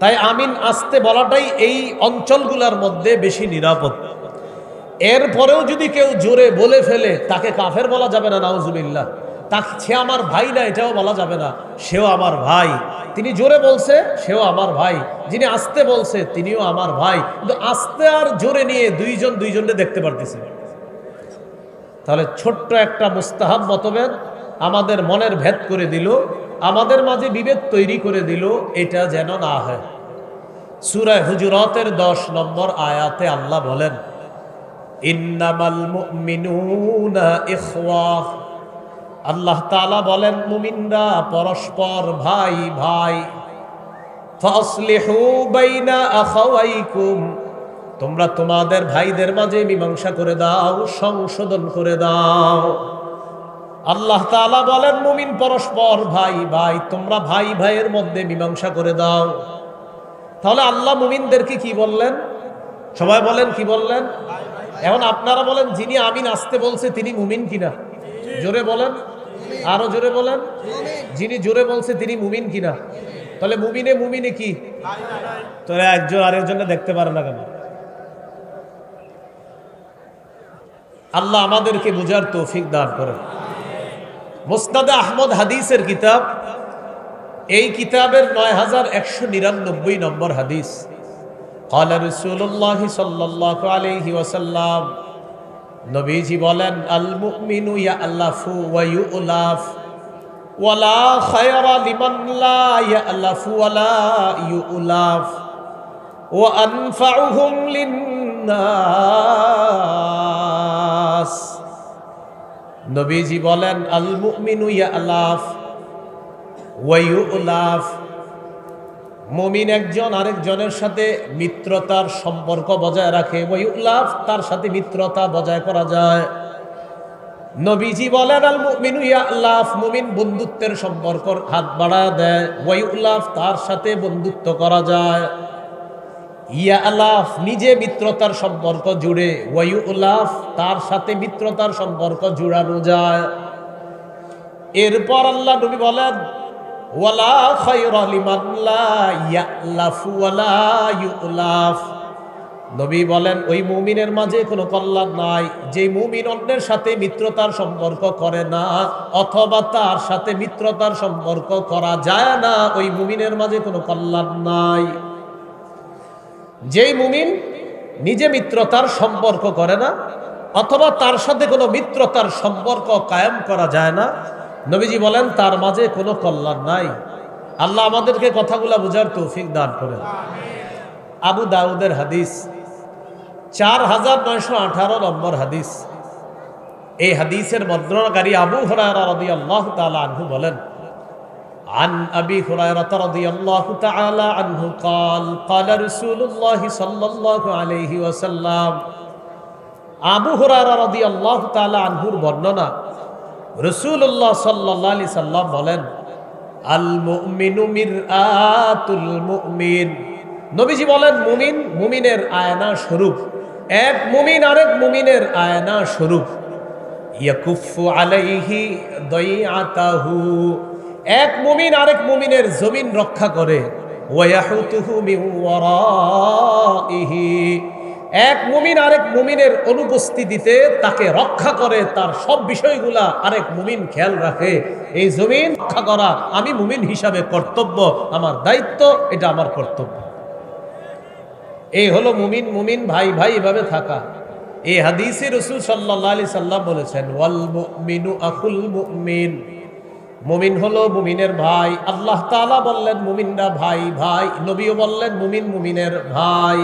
তাই আমিন আস্তে বলাটাই এই অঞ্চলগুলোর মধ্যে বেশি নিরাপদ। এরপরেও যদি কেউ জোরে বলে ফেলে, তাকে কাফের বলা যাবে না, নাউজুবিল্লাহ। তাকে সে আমার ভাই না, এটাও বলা যাবে না, সেও আমার ভাই। তিনি জোরে বলছে, সেও আমার ভাই। যিনি আস্তে বলছে, তিনিও আমার ভাই। কিন্তু আস্তে আর জোরে নিয়ে দুইজন দুইজনকে দেখতে পারতেছে। তাহলে ছোট্ট একটা মুস্তাহাব মতভেদ আমাদের মনের ভেদ করে দিল, আমাদের মাঝে বিভেদ তৈরি করে দিল। এটা যেন না হয়। সূরা হুজুরাতের 10 নম্বর আয়াতে আল্লাহ বলেন, ইন্নামাল মুমিনুনা ইখওয়াহ। আল্লাহ তাআলা বলেন, মুমিনরা পরস্পর ভাই ভাই। ফাসলিহু বাইনা আখাওয়াইকুম, তোমরা তোমাদের ভাইদের মাঝে মীমাংসা করে দাও, সংশোধন করে দাও। আল্লাহ তাআলা বলেন, মুমিন পরস্পর ভাই ভাই, তোমরা ভাই ভাইয়ের মধ্যে মীমাংসা করে দাও। তাহলে আল্লাহ মুমিনদেরকে কি বললেন? সবাই বলেন, কি বললেন? এখন আপনারা বলেন, যিনি আমিন আসতে বলছে তিনি মুমিন কিনা? জোরে বলেন, আরো জোরে বলেন। যিনি জোরে বলছে তিনি মুমিন কিনা? তাহলে মুমিনে মুমিনে কি? তোরা একজন আরেকজনকে দেখতে পারে না কেন? আল্লাহ আমাদেরকে বুঝার তৌফিক দান করেন। মুসনাদে আহমদ হাদিসের কিতাব, এই কিতাবের ৯১৯৯ নম্বর হাদিস। قال رسول الله صلى الله عليه وسلم, নবীজি বলেন, আল মুমিনু ইয়ালাফু ওয়া ইউলাফ ওয়ালা খায়রা লিমান লা ইয়ালাফু ওয়ালা ইউলাফ ওয়া আনফাউহুম লিন্নাস। নবীজি বলেন, আল মুমিনু ইয়ালাফ ওয়া ইউলাফ, মুমিন একজন আরেকজনের সাথে মিত্রতার সম্পর্ক বজায় রাখে। ওয়া ইউলাফ, তার সাথে মিত্রতা বজায় করা যায়। নবীজি বলেন, আল মুমিনু ইয়ালাফ, মুমিন বন্ধুত্বের সম্পর্ক হাত বাড়ায় দেয়। ওয়া ইউলাফ, তার সাথে বন্ধুত্ব করা যায়। ইয়ালাফ, নিজে মিত্রতার সম্পর্ক জুড়ে। ওয়া ইউলাফ, তার সাথে মিত্রতার সম্পর্ক জুড়ানো যায়। এরপর আল্লাহ নবী বলেন, ওয়ালা খায়রা লিমান লা ইয়ালাফু ওয়ালা ইউলাফ, নবী বলেন ওই মুমিনের মাঝে কোনো কল্যাণ নাই যে মুমিন অন্যের সাথে মিত্রতার সম্পর্ক করে না, অথবা তার সাথে মিত্রতার সম্পর্ক করা যায় না, ওই মুমিনের মাঝে কোনো কল্যাণ নাই। যেই মুমিন নিজে মিত্রতার সম্পর্ক করে না, অথবা তার সাথে কোনো মিত্রতার সম্পর্ক কায়েম করা যায় না, নবীজি বলেন তার মাঝে কোনো কল্যাণ নাই। আল্লাহ আমাদেরকে কথাগুলা বুঝার তৌফিক দান করেন। আবু দাউদের হাদিস 4918 নম্বর হাদিস। এই হাদিসের বর্ণনাকারী আবু হুরায়রা রাদিয়াল্লাহু তাআলা আনহু বলেন, عن أبي هريرة رضي الله تعالى عنه قال قال رسول الله صلى الله عليه وسلم। আবু হুরায়রা রাদিয়াল্লাহু তাআলা আনহুর বর্ণনা, রাসূলুল্লাহ সাল্লাল্লাহু আলাইহি সাল্লাম বলেন, আল মুমিনু মিরআতুল মুমিন। নবীজি বলেন মুমিন মুমিনের আয়না স্বরূপ। এক মুমিন আরেক মুমিনের আয়না স্বরূপ। ইয়াকুফু আলাইহি দাইআতাহু, এক মুমিন আরেক মুমিনের জমিন রক্ষা করে। ওয়ায়াহুতুহু মিন ওয়ারাইহি, এক মুমিন আরেক মুমিনের অনুপস্থিতিতে তাকে রক্ষা করে, তার সব বিষয়গুলা আরেক মুমিন খেয়াল রাখে। এই জমিন রক্ষা করা আমি মুমিন হিসাবে কর্তব্য, আমার দায়িত্ব, এটা আমার কর্তব্য। এই হলো মুমিন মুমিন ভাই ভাই এভাবে থাকা। এই হাদিসে রাসূল সাল্লাল্লাহু আলাইহি সাল্লাম বলেছেন, ওয়াল মুমিনু আখুল মুমিন, মুমিন হলো মুমিনের ভাই। আল্লাহ তাআলা বললেন মুমিনরা ভাই ভাই, নবীও বললেন মুমিন মুমিনের ভাই।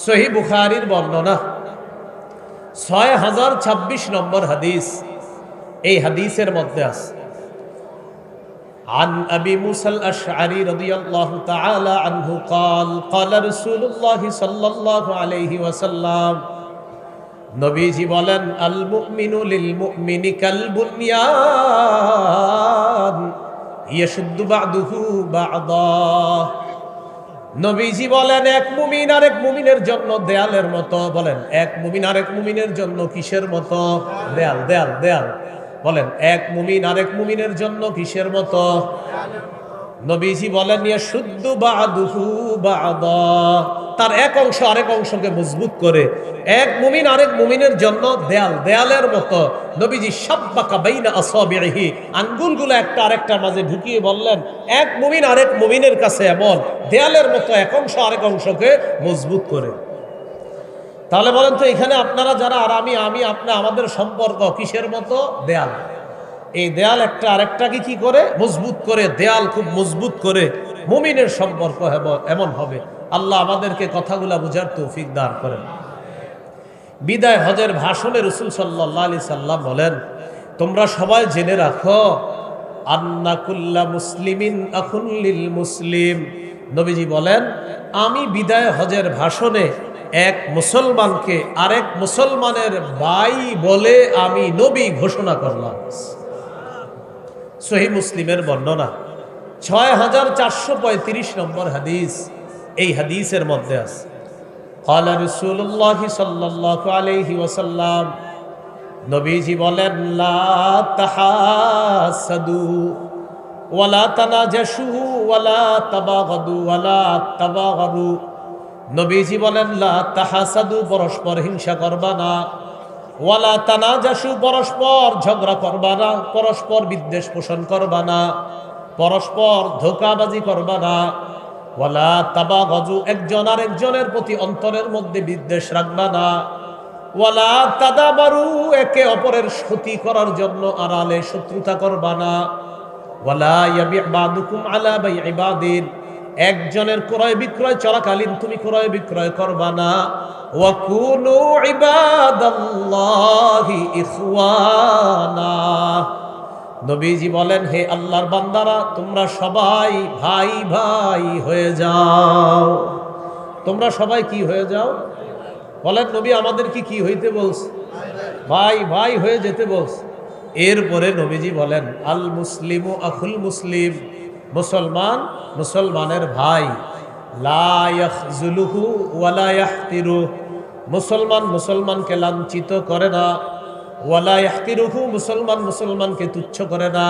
সহিহ বুখারীর বর্ণনা 6026 নম্বর হাদিস। এই হাদিসের মধ্যে আছে, عن أبي موسى الأشعري رضي الله تعالى عنه قال قال رسول الله صلى الله عليه وسلم। নবীজি বলেন, আল মুমিনু লিল মুমিনি কাল বুনয়ান ইয়াশুদ্দু বা'দুহু বা'দা। নবীজি বলেন এক মুমিন আরেক মুমিনের জন্য দেয়ালের মতো। বলেন এক মুমিন আরেক মুমিনের জন্য কিসের মতো? দেয়াল দেয়াল দেয়াল। বলেন এক মুমিন আরেক মুমিনের জন্য কিসের মতো? নবীজি বলেন ইয়াশুদ্দু বা'দুহু বা'দা, তার এক অংশ আরেক অংশকে মজবুত করে। এক মুমিন আরেক মুমিনের জন্য দেয়াল দেয়ালের মতো। নবীজি শাব্বাকা বাইনা আসাবিহি, আঙ্গুলগুলো একটা আরেকটার মাঝে ঢুকিয়ে বললেন এক মুমিন আরেক মুমিনের কাছে এমন দেয়ালের মতো, এক অংশ আরেক অংশকে মজবুত করে। তাহলে বলেন তো এখানে আপনারা যারা আর আমি আপনি আমাদের সম্পর্ক কিসের মতো? দেয়াল। এই দেয়াল একটা আরেকটাকে কি করে? মজবুত করে। দেয়াল খুব মজবুত করে মুমিনের সম্পর্ক এমন হবে। আল্লাহ আমাদেরকে কথাগুলা বুঝার তৌফিক দান করেন। বিদায় হজের ভাষণে রাসূল সাল্লাল্লাহু আলাইহি সাল্লাম বলেন, তোমরা সবাই জেনে রাখো আন্না কুল্লা মুসলিমিন আখুন লিল মুসলিম। নবীজি বলেন আমি বিদায় হজের ভাষণে এক মুসলমানকে আরেক মুসলমানের ভাই বলে আমি নবী ঘোষণা করলাম। সহিহ মুসলিমের বর্ণনা 6435 নম্বর হাদিস। এই হাদিসের মধ্যে আছে, قال رسول الله صلى الله عليه وسلم। নবীজি বলেন লা তাহাসাদু ওয়ালা তানাজাশু ওয়ালা তাবাগাদু ওয়ালা তাবাগারু। নবীজি বলেন লা তাহাসাদু, পরস্পর হিংসা করবা না। ওয়ালা তানাজাশু, পরস্পর ঝগড়া করবা না, পরস্পর বিদ্বেষ পোষণ করবা না, পরস্পর ধোঁকাবাজি করবা না। ওয়ালা তাবাগাজু, একজন আরেকজনের প্রতি অন্তরের মধ্যে বিদ্বেষ রাখবা না। ওয়ালা তাদাবারু, একে অপরের ক্ষতি করার জন্য আড়ালে শত্রুতা করবা না। ওয়ালা ইয়াবি বাদুকুম আলা বাই'i বাদিন, একজনের ক্রয় বিক্রয় চলাকালীন তুমি ক্রয় বিক্রয় করবা না। ওয়া কুনু ইবাদাল্লাহি ইখওয়ানা। নবীজি বলেন হে আল্লাহর বান্দারা, তোমরা সবাই ভাই ভাই হয়ে যাও। তোমরা সবাই কি হয়ে যাও? বলেন নবী আমাদের কি হইতে বলছে? ভাই ভাই হয়ে যেতে বলছে। এরপরে নবীজি বলেন আল মুসলিমু আখুল মুসলিম, মুসলমান মুসলমানের ভাই। লা ইয়াখযুলুহু ওয়ালা ইয়াহতিরু, মুসলমান মুসলমানকে লাঞ্ছিত করে না। ওয়ালা ইয়াহতিরুহু, মুসলমান মুসলমানকে তুচ্ছ করে না।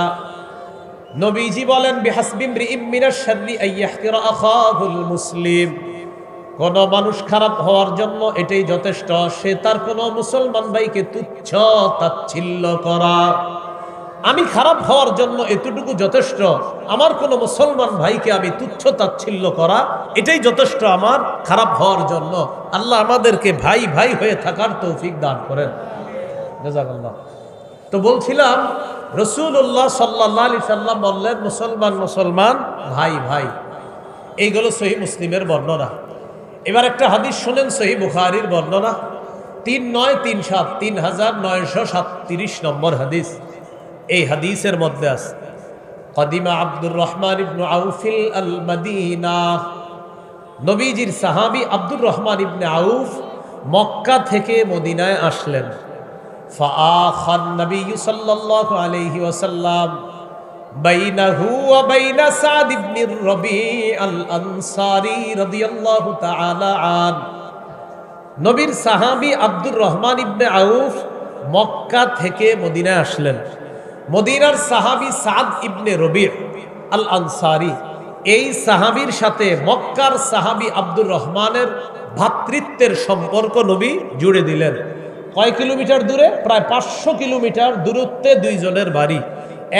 নবীজি বলেন বিহাসবি ইমরিইম মিনাশ শাররি আন ইয়াহতিরা আখাহুল মুসলিম, কোন মানুষ খারাপ হওয়ার জন্য এটাই যথেষ্ট, সে তার কোন মুসলমান ভাইকে তুচ্ছ তাচ্ছিল্য করা। আমি খারাপ হওয়ার জন্য এতটুকু যথেষ্ট, আমার কোন মুসলমান ভাইকে আমি তুচ্ছ তাচ্ছিল্য করা, এটাই যথেষ্ট আমার খারাপ হওয়ার জন্য। আল্লাহ আমাদেরকে ভাই ভাই হয়ে থাকার তৌফিক দান করেন। জাযাকাল্লাহ। তো বলছিলাম, রাসূলুল্লাহ সাল্লাল্লাহু আলাইহি সাল্লাম বললেন, মুসলমান মুসলমান, ভাই ভাই। এইগুলো সহিহ মুসলিমের বর্ণনা। এবার একটা হাদিস শুনেন, সহিহ বুখারীর বর্ণনা, 3937 3937 নম্বর হাদিস। এই হাদিসের মধ্যে আছে, কদিমা আব্দুর রহমান ইবনে আউফিল আল মদিনা। নবীজির সাহাবী আব্দুর রহমান ইবনে আউফ মক্কা থেকে মদিনায় আসলেন। ফাআখান নবী সাল্লাল্লাহু আলাইহি ওয়াসাল্লাম বাইনাহু ওয়া বাইনা সাদ ইবনে রবি আল আনসারী রাদিয়াল্লাহু তাআলা আন। নবীর সাহাবী আব্দুর রহমান ইবনে আউফ মক্কা থেকে মদিনায় আসলেন। মদিনার সাহাবী সাদ ইবনে রবি আল আনসারী, এই সাহাবীর সাথে মক্কার সাহাবী আব্দুর রহমানের ভ্রাতৃত্বের সম্পর্ক নবী জুড়ে দিলেন। কয় কিলোমিটার দূরে? প্রায় 500 কিলোমিটার দূরত্বে দুইজনের বাড়ি,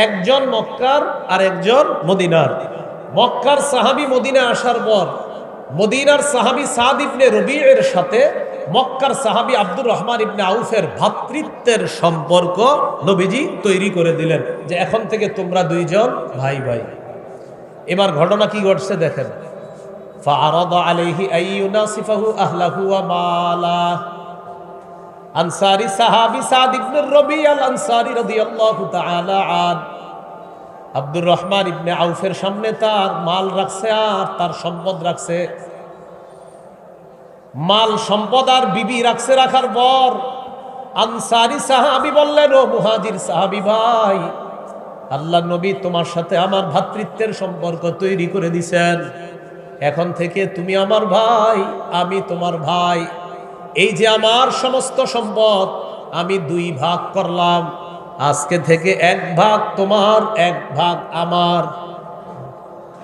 একজন মক্কার আর একজন মদিনার। মক্কার সাহাবী মদিনা আসার পর মদিনার সাহাবী সাদ ইবনে রবি'এর সাথে মক্কার সাহাবী আব্দুর রহমান ইবনে আউফের ভ্রাতৃত্বের সম্পর্ক নবীজি তৈরি করে দিলেন, যে এখন থেকে তোমরা দুইজন ভাই ভাই। এবার ঘটনা কি ঘটছে দেখেন। ফাআরাদা আলাইহি আইয়ুনাসিফাহু আহলাহু ওয়া মালা। আনসারী সাহাবী সাদ ইবনে রবি আল আনসারী রাদিয়াল্লাহু তাআলা আন আব্দুর রহমান ইবনে আউফের সামনে তার মাল রাখছে আর তার সম্পদ রাখছে। মাল সম্পদ আর বিবি রাখছে। রাখার পর আনসারী সাহাবী বললেন, ও মুহাজির সাহাবী ভাই, আল্লাহ নবী তোমার সাথে আমার ভ্রাতৃত্বের সম্পর্ক তৈরি করে দিছেন, এখন থেকে তুমি আমার ভাই, আমি তোমার ভাই। এই যে আমার সমস্ত সম্পদ আমি 2 ভাগ করলাম, আজকে থেকে 1 ভাগ তোমার, 1 ভাগ আমার।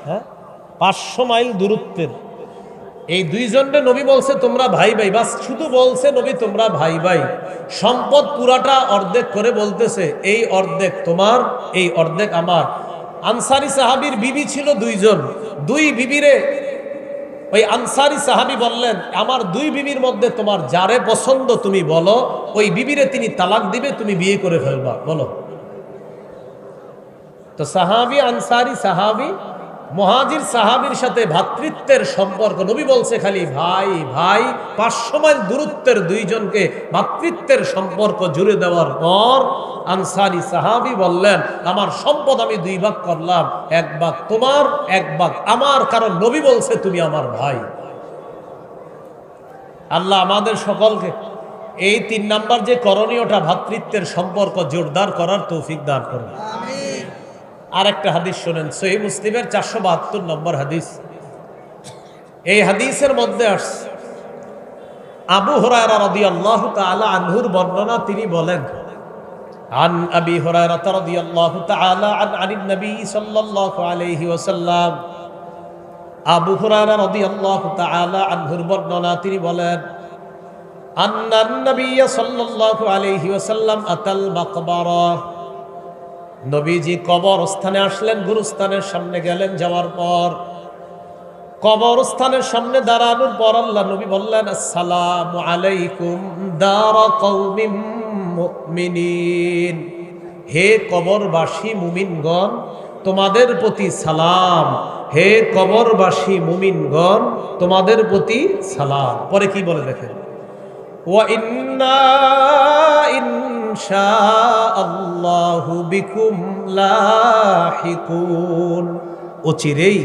হ্যাঁ, 500 মাইল দূরত্বের এই দুইজনে নবী বলছে তোমরা ভাই ভাই, বাস শুধু বলছে নবী তোমরা ভাই ভাই। সম্পদ পুরাটা অর্ধেক করে বলতেছে, এই অর্ধেক তোমার, এই অর্ধেক আমার। আনসারী সাহাবীর বিবি ছিল 2 জন। 2 বিবিরে ওই আনসারী সাহাবী বললেন, আমার 2 বিবির মধ্যে তোমার যারে পছন্দ তুমি বলো, ওই বিবিরে তিনি তালাক দিবে, তুমি বিয়ে করে ফেলবা, বলো। তো সাহাবী, আনসারী সাহাবী, মুহাজির সাহাবীর সাথে ভ্রাতৃত্বের সম্পর্ক নবী বলছে খালি ভাই ভাই। 500 মাইল দূরত্বের 2 জনকে ভ্রাতৃত্বের সম্পর্ক জুড়ে দেওয়ার পর আনসারী সাহাবী বললেন, আমার সম্পদ আমি 2 ভাগ করলাম, 1 ভাগ তোমার, 1 ভাগ আমার, কারণ নবী বলছে তুমি আমার ভাই। আল্লাহ আমাদের সকলকে এই 3 নাম্বার যে করণীয়টা, ভ্রাতৃত্বের সম্পর্ক জোরদার করার তৌফিক দান করুন। আর একটা হাদিস শোনেন, সহিহ মুসলিমের 472 নম্বর হাদিস। এই হাদিসের মধ্যে আসছে আবু হুরায়রা রাদিয়াল্লাহু তাআলা আনহুর বর্ণনা। তিনি বলেন, আন আবি হুরায়রা রাদিয়াল্লাহু তাআলা আনিন নবী সাল্লাল্লাহু আলাইহি ওয়াসাল্লাম। আবু হুরায়রা রাদিয়াল্লাহু তাআলা আনহুর বর্ণনা, তিনি বলেন, আন্নান নবী সাল্লাল্লাহু আলাইহি ওয়াসাল্লাম আতাল মাকবারা। নবীজি কবরস্থানে আসলেন, গুরুস্থানের সামনে গেলেন। যাওয়ার পর কবরস্থানের সামনে দাঁড়ানোর পর আল্লাহ নবী বললেন, আসসালামু আলাইকুম দারা কওমিম মুমিনিন। হে কবরবাসী মুমিনগণ, তোমাদের প্রতি সালাম। হে কবরবাসী মুমিনগণ, তোমাদের প্রতি সালাম। পরে কি বলে দেখেন, ওয়া ইন্না ইনশাআল্লাহু বিকুম লাহিকুন। অচিরেই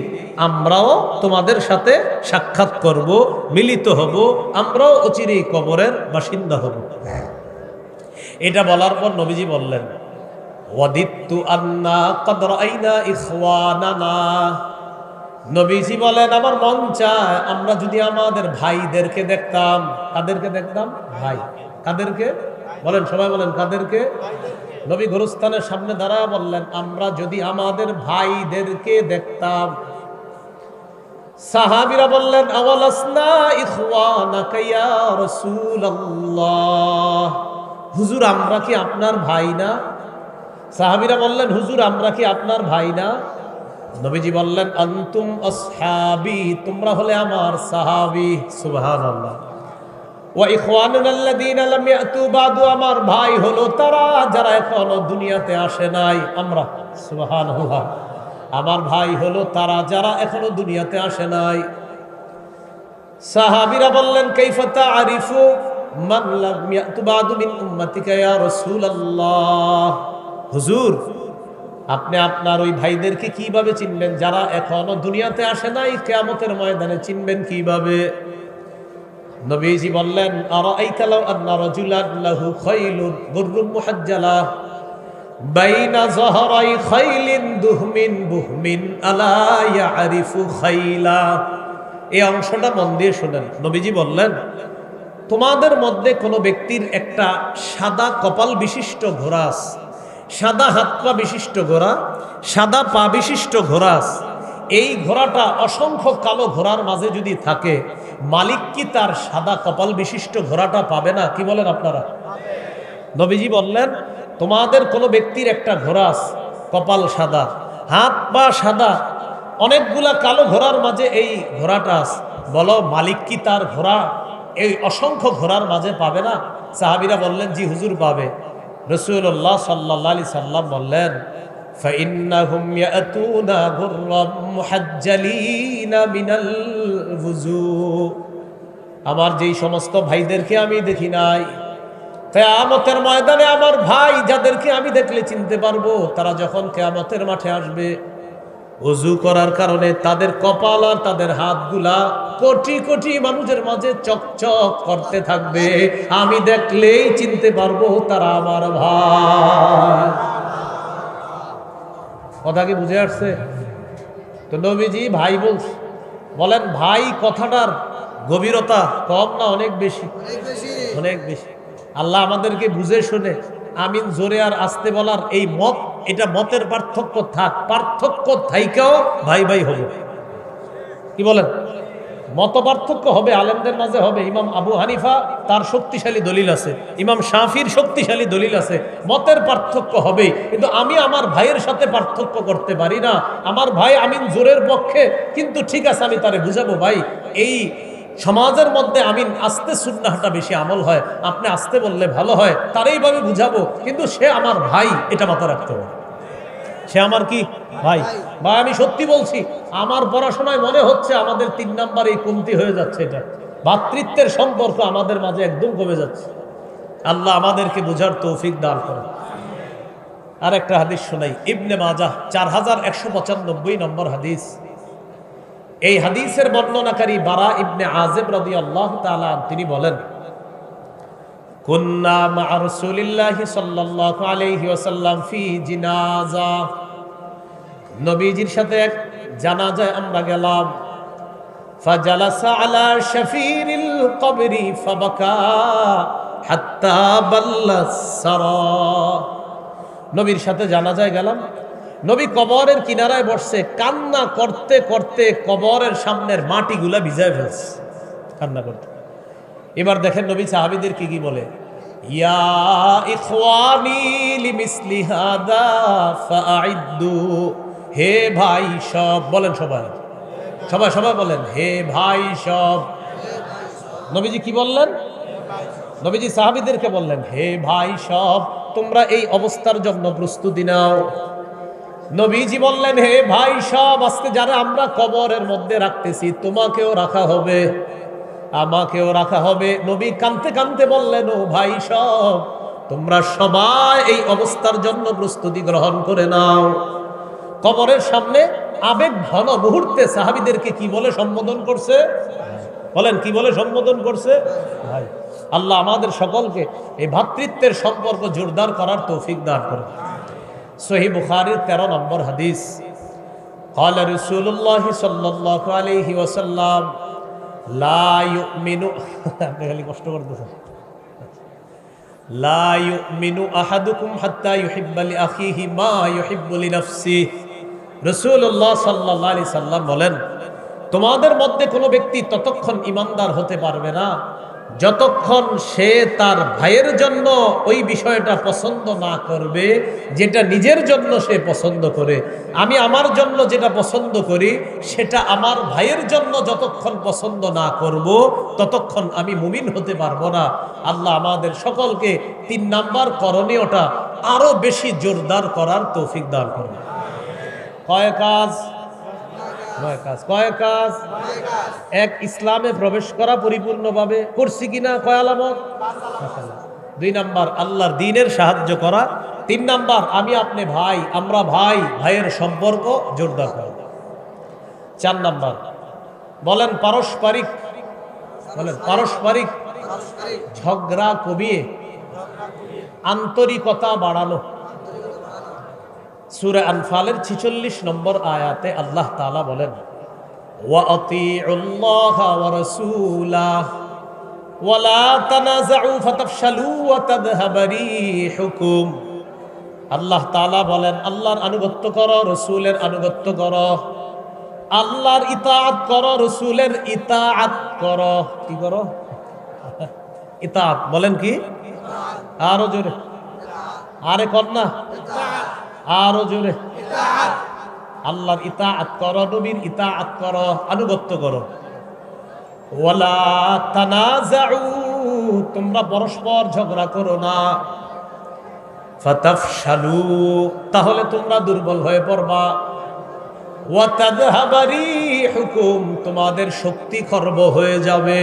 আমরাও তোমাদের সাথে সাক্ষাৎ করব, মিলিত হব, আমরাও অচিরেই কবরের বাসিন্দা হব। এটা বলার পর নবীজি বললেন, ওয়াদিত্তু আন্না ক্বাদ রাআইনা ইখওয়ানানা। নবীজি বলেন, আমার মন চায় আমরা যদি আমাদের ভাইদেরকে দেখতাম। কাদেরকে দেখতাম? ভাই। কাদেরকে বলেন? সবাই বলেন, কাদেরকে? নবী গোরস্থানের সামনে দাঁড়ায় বললেন, আমরা যদি আমাদের ভাইদেরকে দেখতাম। সাহাবীরা বললেন আওয়ালাসনা ইখওয়ানাকা ইয়া রাসূলুল্লাহ, হুজুর আমরা কি আপনার ভাই না? সাহাবীরা বললেন হুজুর আমরা কি আপনার ভাই না? নবীজি বললেন আনতুম আসহাবি, তোমরা হলে আমার সাহাবী। সুবহানাল্লাহ। ওয়া ইখওয়ানুনা আল্লাযীনা লাম ইয়াতু বাদু, আমার ভাই হলো তারা যারা এখনো দুনিয়াতে আসে নাই। আমরা সুবহানাল্লাহ, আমার ভাই হলো তারা যারা এখনো দুনিয়াতে আসে নাই। সাহাবীরা বললেন কাইফা তা'রিফু মান লাম ইয়াতু বাদু মিন উম্মাতিকা ইয়া রাসূলুল্লাহ, হুজুর আপনি আপনার ওই ভাইদেরকে কিভাবে চিনবেন যারা এখনো দুনিয়াতে আসে নাই? কিয়ামতের ময়দানে চিনবেন কিভাবে? নবীজি বললেন আরাআইতা লাউ আন্না রাজুলান লাহু খাইলুন গুররুম মুহাজ্জালা বাইনা যহরাই খাইলিন দুহমিন বুহমিন আলা ইয়ারিফু খাইলা। এই অংশটা মন দিয়ে শুনেন। নবীজি বললেন তোমাদের মধ্যে কোনো ব্যক্তির একটা সাদা কপাল বিশিষ্ট ঘোড়া আছে, সাদা হাত পা বিশিষ্ট ঘোড়া, সাদা পা বিশিষ্ট ঘোড়া আছে। এই ঘোড়াটা অসংখ্য কালো ঘোড়ার মাঝে যদি থাকে, মালিক কি তার সাদা কপাল বিশিষ্ট ঘোড়াটা পাবে না? কি বলেন আপনারা? নবীজি বললেন তোমাদের কোনো ব্যক্তির একটা ঘোড়া আছে, কপাল সাদা, হাত পা সাদা, অনেকগুলা কালো ঘোড়ার মাঝে এই ঘোড়াটা আছে, বলো মালিক কি তার ঘোড়া এই অসংখ্য ঘোড়ার মাঝে পাবে না? সাহাবীরা বললেন জি হুজুর পাবে। রাসূলুল্লাহ সাল্লাল্লাহু আলাইহি সাল্লাম বললেন ফাইন্নাহুম ইয়াতুনা গুররাম মুহাজ্জালিনা মিনাল ওযু, আমার যেই সমস্ত ভাইদেরকে আমি দেখি নাই, কিয়ামতের ময়দানে আমার ভাই যাদেরকে আমি দেখলে চিনতে পারবো, তারা যখন কিয়ামতের মাঠে আসবে ওযু করার কারণে তাদের কপাল আর তাদের হাতগুলা কোটি কোটি মানুষের মাঝে চকচক করতে থাকবে, আমি দেখলেই চিনতে পারবো তারা আমার ভাই। কথা কি বুঝে আসছে? তো নবীজি ভাই বলেন ভাই কথাটার গভীরতা কম না অনেক বেশি? অনেক বেশি। আল্লাহ আমাদেরকে বুঝে শুনে আমিন জোরে আর আস্তে বলার এই মত, এটা মতের পার্থক্য থাক, পার্থক্য থাইকেও ভাই ভাই হবে। কি বলেন? মত পার্থক্য হবে, আলেমদের মাঝে হবে। ইমাম আবু হানিফা তার শক্তিশালী দলিল আছে, ইমাম শাফির শক্তিশালী দলিল আছে, মতের পার্থক্য হবে, কিন্তু আমি আমার ভাইয়ের সাথে পার্থক্য করতে পারি না। আমার ভাই আমিন জোরের পক্ষে, কিন্তু ঠিক আছে আমি তারে বুঝাবো ভাই এই সমাজের মধ্যে আমিন আস্তে সুন্নাহটা বেশি আমল হয়, আপনি আস্তে বললে ভালো হয়, তারইভাবে বুঝাবো, কিন্তু সে আমার ভাই, এটা মাথায় রাখতে হবে। সে আমার কি ভাই? ভাই আমি সত্যি বলছি, আমার পড়াশোনায় মনে হচ্ছে আমাদের 3 নাম্বার এই কমতি হয়ে যাচ্ছে। এটা ভ্রাতৃত্বের সম্পর্ক আমাদের মাঝে একদম কমে যাচ্ছে। আল্লাহ আমাদেরকে বুঝার তৌফিক দান করেন। আর একটা হাদিস শোনাই, ইবনে মাজাহ 4195 নম্বর হাদিস। এই হাদিসের বর্ণনাকারী বারা ইবনে আযিব রাদিয়াল্লাহু তাআলা তিনি বলেন কুন্না মা রাসূলিল্লাহি সাল্লাল্লাহু আলাইহি ওয়াসাল্লাম ফি জিনাজা, নবীজির সাথে এক জানাজায় আমরা গেলাম। ফাজালাসা আলা শাফিরিল কবরি ফাবাকা হাত্তা বাল্লাস সারা, নবীর সাথে জানাজায় গেলাম, নবী কবরের কিনারায় বসছে, কান্না করতে করতে কবরের সামনের মাটিগুলা ভিজায় ফেলছে, কান্না করতে। এবার দেখেন নবী সাহাবীদেরকে কি বলে, ইয়া ইখওয়ানি লিমিসলি হাদা ফাআইদ্দু, হে ভাই সব, বলেন সবাই সবাই সবাই বলেন হে ভাই সব। নবীজি কি বললেন? নবীজি সাহাবীদেরকে বললেন হে ভাই সব, তোমরা এই অবস্থার জন্য প্রস্তুতি নাও। নবীজি বললেন হে ভাই সব, আজকে যারা আমরা কবরের মধ্যে রাখতেছি তোমাকেও রাখা হবে, আমাকেও রাখা হবে। নবী কাঁদতে কাঁদতে বললেন ও ভাই সব, তোমরা সবাই এই অবস্থার জন্য প্রস্তুতি গ্রহণ করে নাও। কবরের সামনে আবেগ ঘন মুহূর্তে সাহাবীদেরকে কি বলে সম্বোধন করছে? বলেন কি বলে সম্বোধন করছে? ভাই। আল্লাহ আমাদের সকলকে এই ভ্রাতৃত্বের সম্পর্ক জোরদার করার তৌফিক দান করুন। সহিহ বুখারীর 13 নম্বর হাদিস, قال رسول الله صلى الله عليه وسلم لا يؤمن আপনি খালি কষ্ট করতেছেন, لا يؤمن احدكم حتى يحب لاخيه ما يحب لنفسه। রাসূলুল্লাহ সাল্লাল্লাহু আলাইহি সাল্লাম বলেন তোমাদের মধ্যে কোনো ব্যক্তি ততক্ষণ ইমানদার হতে পারবে না যতক্ষণ সে তার ভাইয়ের জন্য ওই বিষয়টা পছন্দ না করবে যেটা নিজের জন্য সে পছন্দ করে। আমি আমার জন্য যেটা পছন্দ করি সেটা আমার ভাইয়ের জন্য যতক্ষণ পছন্দ না করব ততক্ষণ আমি মুমিন হতে পারবো না। আল্লাহ আমাদের সকলকে 3 নাম্বার করণীয়টা আরো বেশি জোরদার করার তৌফিক দান করুন। কয় কাজ? কয় কাজ? এক, ইসলামে প্রবেশ করা পরিপূর্ণভাবে করছি কিনা, কয় আলামত? 2 নাম্বার আল্লাহর দ্বীনের সাহায্য করা। 3 নাম্বার আমি আপনি ভাই, আমরা ভাই, ভাইয়ের সম্পর্ক জোরদার করা। 4 নাম্বার বলেন পারস্পরিক, বলেন পারস্পরিক ঝগড়া কমিয়ে আন্তরিকতা বাড়ানো। সূরা আনফালের 46 নম্বর আয়াতে আল্লাহ তাআলা বলেন ওয়া আতিউল্লাহা ওয়া রাসূলাহ ওয়া লা তানাযাউ ফাতাফশালু ওয়া তাযহাবা রিহুকুম। আল্লাহ তাআলা বলেন আল্লাহর আনুগত্য করো, রাসূলের আনুগত্য করো, আল্লাহর ইতাআত করো, রাসূলের ইতাআত করো। কি করো? ইতাআত। বলেন কি? আরো জোরে, আরে কর না, আরো জোরে। আল্লাহর ইতাআত করো, নবীর ইতাআত করো, আনুগত্য করো। ওয়ালা তানাযাউ, তোমরা পরস্পর ঝগড়া করো না। ফাতাফশালু, তাহলে তোমরা দুর্বল হয়ে পড়বা। ওয়া তাযহাবা রিহুকুম, তোমাদের শক্তি খর্ব হয়ে যাবে।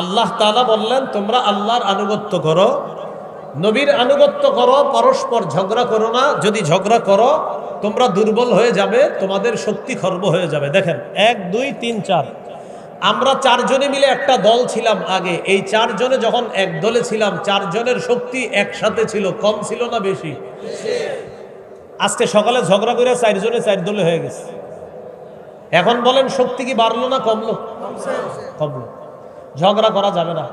আল্লাহ তাআলা বললেন তোমরা আল্লাহর আনুগত্য করো, নবীর আনুগত্য করো, পরস্পর ঝগড়া করো না। যদি ঝগড়া করো তোমরা দুর্বল হয়ে যাবে, তোমাদের শক্তি খর্ব হয়ে যাবে। দেখেন 1 2 3 4, আমরা 4 জনে মিলে একটা দল ছিলাম আগে। এই 4 জনে যখন এক দলে ছিলাম 4 জনের শক্তি একসাথে ছিল, কম ছিল না বেশি? আজকে সকালে ঝগড়া করে 4 জনে 4 দলে হয়ে গেছে। এখন বলেন শক্তি কি বাড়লো না কমলো? কমলো। ঝগড়া করা যাবে না।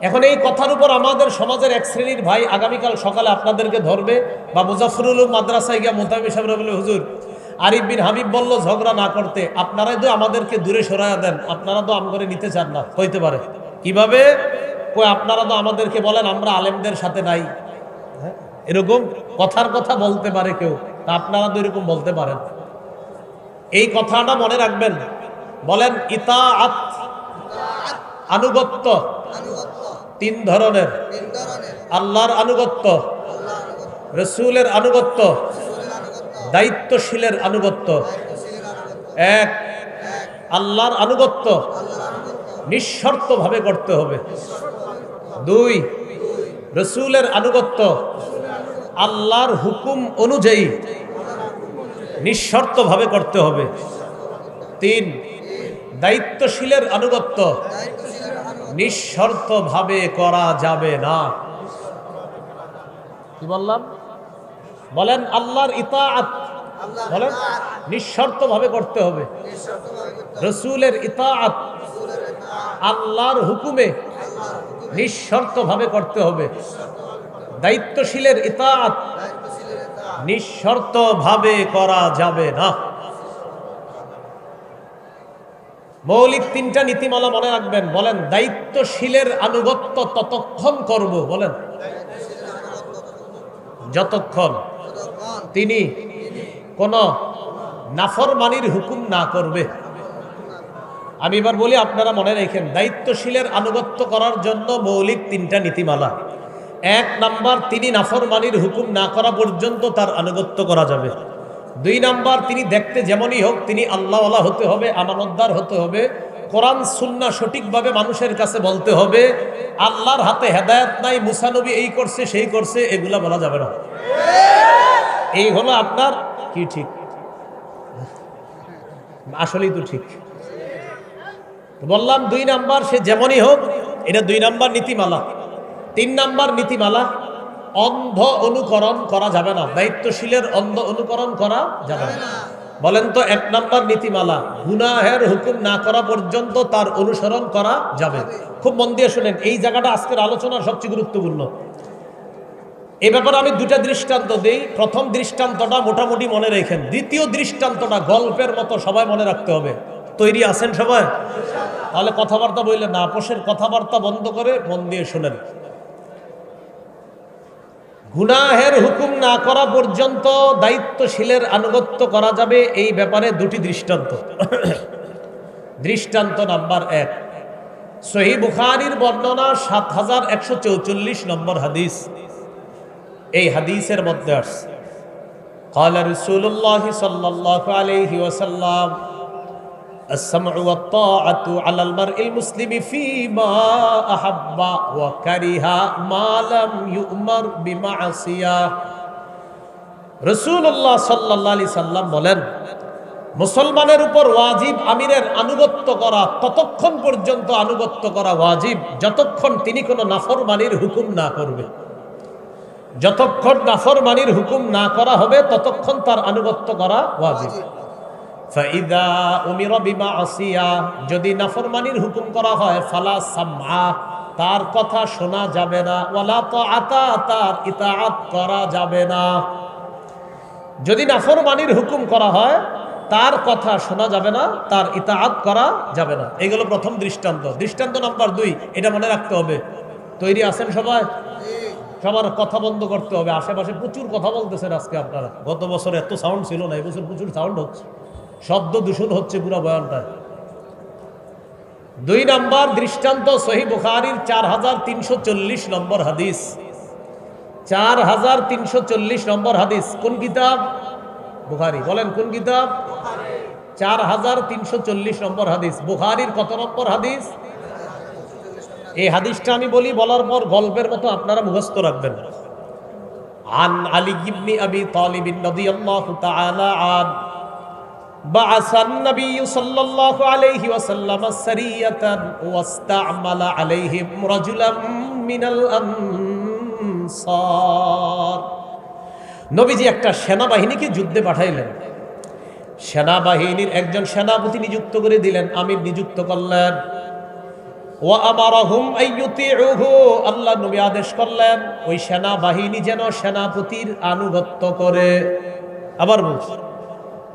এখন এই কথার উপর আমাদের সমাজের এক শ্রেণীর ভাই আগামীকাল সকালে আপনাদেরকে ধরবে, বা মুজাফফরুল মাদ্রাসায় গিয়া মোতামিম সাহেব বলে হুজুর আরিফ বিন হাবিব বলল ঝগড়া না করতে, আপনারাই তো আমাদেরকে দূরে সরাইয়া দেন, আপনারা তো আমগরে নিতে চান না। হইতে পারে কিভাবে? কই আপনারা তো আমাদেরকে বলেন আমরা আলেমদের সাথে নাই। এরকম কথার কথা বলতে পারে কেউ, তা আপনারা তো এরকম বলতে পারেন। এই কথাটা মনে রাখবেন। বলেন ইতাআত, আনুগত্য 3 ধরনের। আল্লাহর আনুগত্য, রাসূলের আনুগত্য, দায়িত্বশীলের আনুগত্য। 1, আল্লাহর আনুগত্য নিঃশর্তভাবে করতে হবে। 2, রাসূলের আনুগত্য আল্লাহর হুকুম অনুযায়ী নিঃশর্তভাবে করতে হবে। 3, দায়িত্বশীলের আনুগত্য নিঃশর্তভাবে করা যাবে না। কি বললাম? বলেন আল্লাহর ইতাআত, বলেন নিঃশর্তভাবে করতে হবে। রাসূলের ইতাআত আল্লাহর হুকুমে নিঃশর্তভাবে করতে হবে। দায়িত্বশীলের ইতাআত নিঃশর্তভাবে করা যাবে না। মৌলিক 3টা নীতিমালা মনে রাখবেন। বলেন দায়িত্বশীলের আনুগত্য ততক্ষণ করব, বলেন যতক্ষণ তিনি কোন নাফরমানির হুকুম না করবে। আমি এবার বলি, আপনারা মনে রাখেন দায়িত্বশীলের আনুগত্য করার জন্য মৌলিক 3টা নীতিমালা। 1 নাম্বার, তিনি নাফরমানির হুকুম না করা পর্যন্ত তার আনুগত্য করা যাবে। 2 নাম্বার, তিনি দেখতে যেমনই হোক তিনি আল্লাহওয়ালা হতে হবে, আমানতদার হতে হবে, কোরআন সুন্নাহ সঠিকভাবে মানুষের কাছে বলতে হবে। আল্লাহর হাতে হেদায়েত নাই, মুসা নবী এই করছে সেই করছে এগুলা বলা যাবে না। এই হলো আপনার কি ঠিক? আসলেই তো ঠিক। বললাম 2 নাম্বার, সে যেমনই হোক, এটা 2 নাম্বার নীতিমালা। 3 নাম্বার নীতিমালা, অন্ধ অনুকরণ করা যাবে না। দায়িত্বশীলের অন্ধ অনুকরণ করা যাবে না। বলেন তো 1 নাম্বার নীতিমালা, গুনাহের হুকুম না করা পর্যন্ত তার অনুসরণ করা যাবে। খুব মন দিয়ে শুনেন, এই জায়গাটা আজকের আলোচনার সবচেয়ে গুরুত্বপূর্ণ। এই ব্যাপারে আমি দুটা দৃষ্টান্ত দিই। প্রথম দৃষ্টান্তটা মোটামুটি মনে রেখেন, দ্বিতীয় দৃষ্টান্তটা গল্পের মতো সবাই মনে রাখতে হবে। তৈরি আছেন সবাই? তাহলে কথাবার্তা বললেন না, আপোষের কথাবার্তা বন্ধ করে মন দিয়ে শুনেন। গুনাহের হুকুম না করা পর্যন্ত দায়িত্বশীলের আনুগত্য করা যাবে, এই ব্যাপারে দুটি দৃষ্টান্ত। দৃষ্টান্ত নাম্বার 1, সহিহ বুখারীর বর্ণনা ৭১৪৪ নম্বর হাদিস। এই হাদিসের মধ্যে আসছে قال رسول الله صلى الله عليه وسلم السمع والطاعة على المرء المسلم فيما أحب وكره ما لم يؤمر بمعصية। রাসূলুল্লাহ সাল্লাল্লাহু আলাইহি সাল্লাম বলেন, মুসলমানের উপর ওয়াজিব আমিরের আনুগত্য করা, ততক্ষণ পর্যন্ত আনুগত্য করা ওয়াজিব যতক্ষণ তিনি কোনো নাফরমানির হুকুম না করবে। যতক্ষণ নাফরমানির হুকুম না করা হবে ততক্ষণ তার আনুগত্য করা ওয়াজিব। ফাইদা উমিরা বিমাসিয়া, যদি নাফরমানির হুকুম করা হয়, ফালা সামআ, তার কথা শোনা যাবে না, ওয়ালা তাআতা, তার ইতাআত করা যাবে না। যদি নাফরমানির হুকুম করা হয় তার কথা শোনা যাবে না, তার ইতাআত করা যাবে না। এগুলো প্রথম দৃষ্টান্ত। দৃষ্টান্ত নাম্বার 2, এটা মনে রাখতে হবে। তৈরি আছেন সবাই? সবার কথা বন্ধ করতে হবে। আশেপাশে প্রচুর কথা বলতেছেন আজকে আপনারা। গত বছর এত সাউন্ড ছিল না, এবছর প্রচুর সাউন্ড হচ্ছে, শব্দ দূষণ হচ্ছে পুরো বয়ানটায়। 2 নাম্বার দৃষ্টান্ত সহিহ বুখারীর ৪৩৪০ নম্বর হাদিস। ৪৩৪০ নম্বর হাদিস কোন কিতাব? বুখারী। বলেন কোন কিতাব? ৪৩৪০ নম্বর হাদিস। বুখারীর কত নম্বর হাদিস? এই হাদিসটা আমি বলি, বলার পর গল্পের মতো আপনারা মুখস্থ রাখবেন। আন আলী ইবনে আবি তালিব রাদিয়াল্লাহু তাআলা আন বাআসান নবী সাল্লাল্লাহু আলাইহি ওয়াসাল্লাম সারিয়াতান ওয়াস্তা'মালা আলাইহিম রাজুলাম মিনাল আনসার। নবীজি একটা সেনাবাহিনীকে যুদ্ধে পাঠাইলেন। সেনাবাহিনীর একজন সেনাপতি নিযুক্ত করে দিলেন, আমির নিযুক্ত করলেন। ওয়া আমারাহুম আইয়ুতিউহু, আল্লাহ নবী আদেশ করলেন ওই সেনাবাহিনী যেন সেনাপতির আনুগত্য করে। আবার বলছি,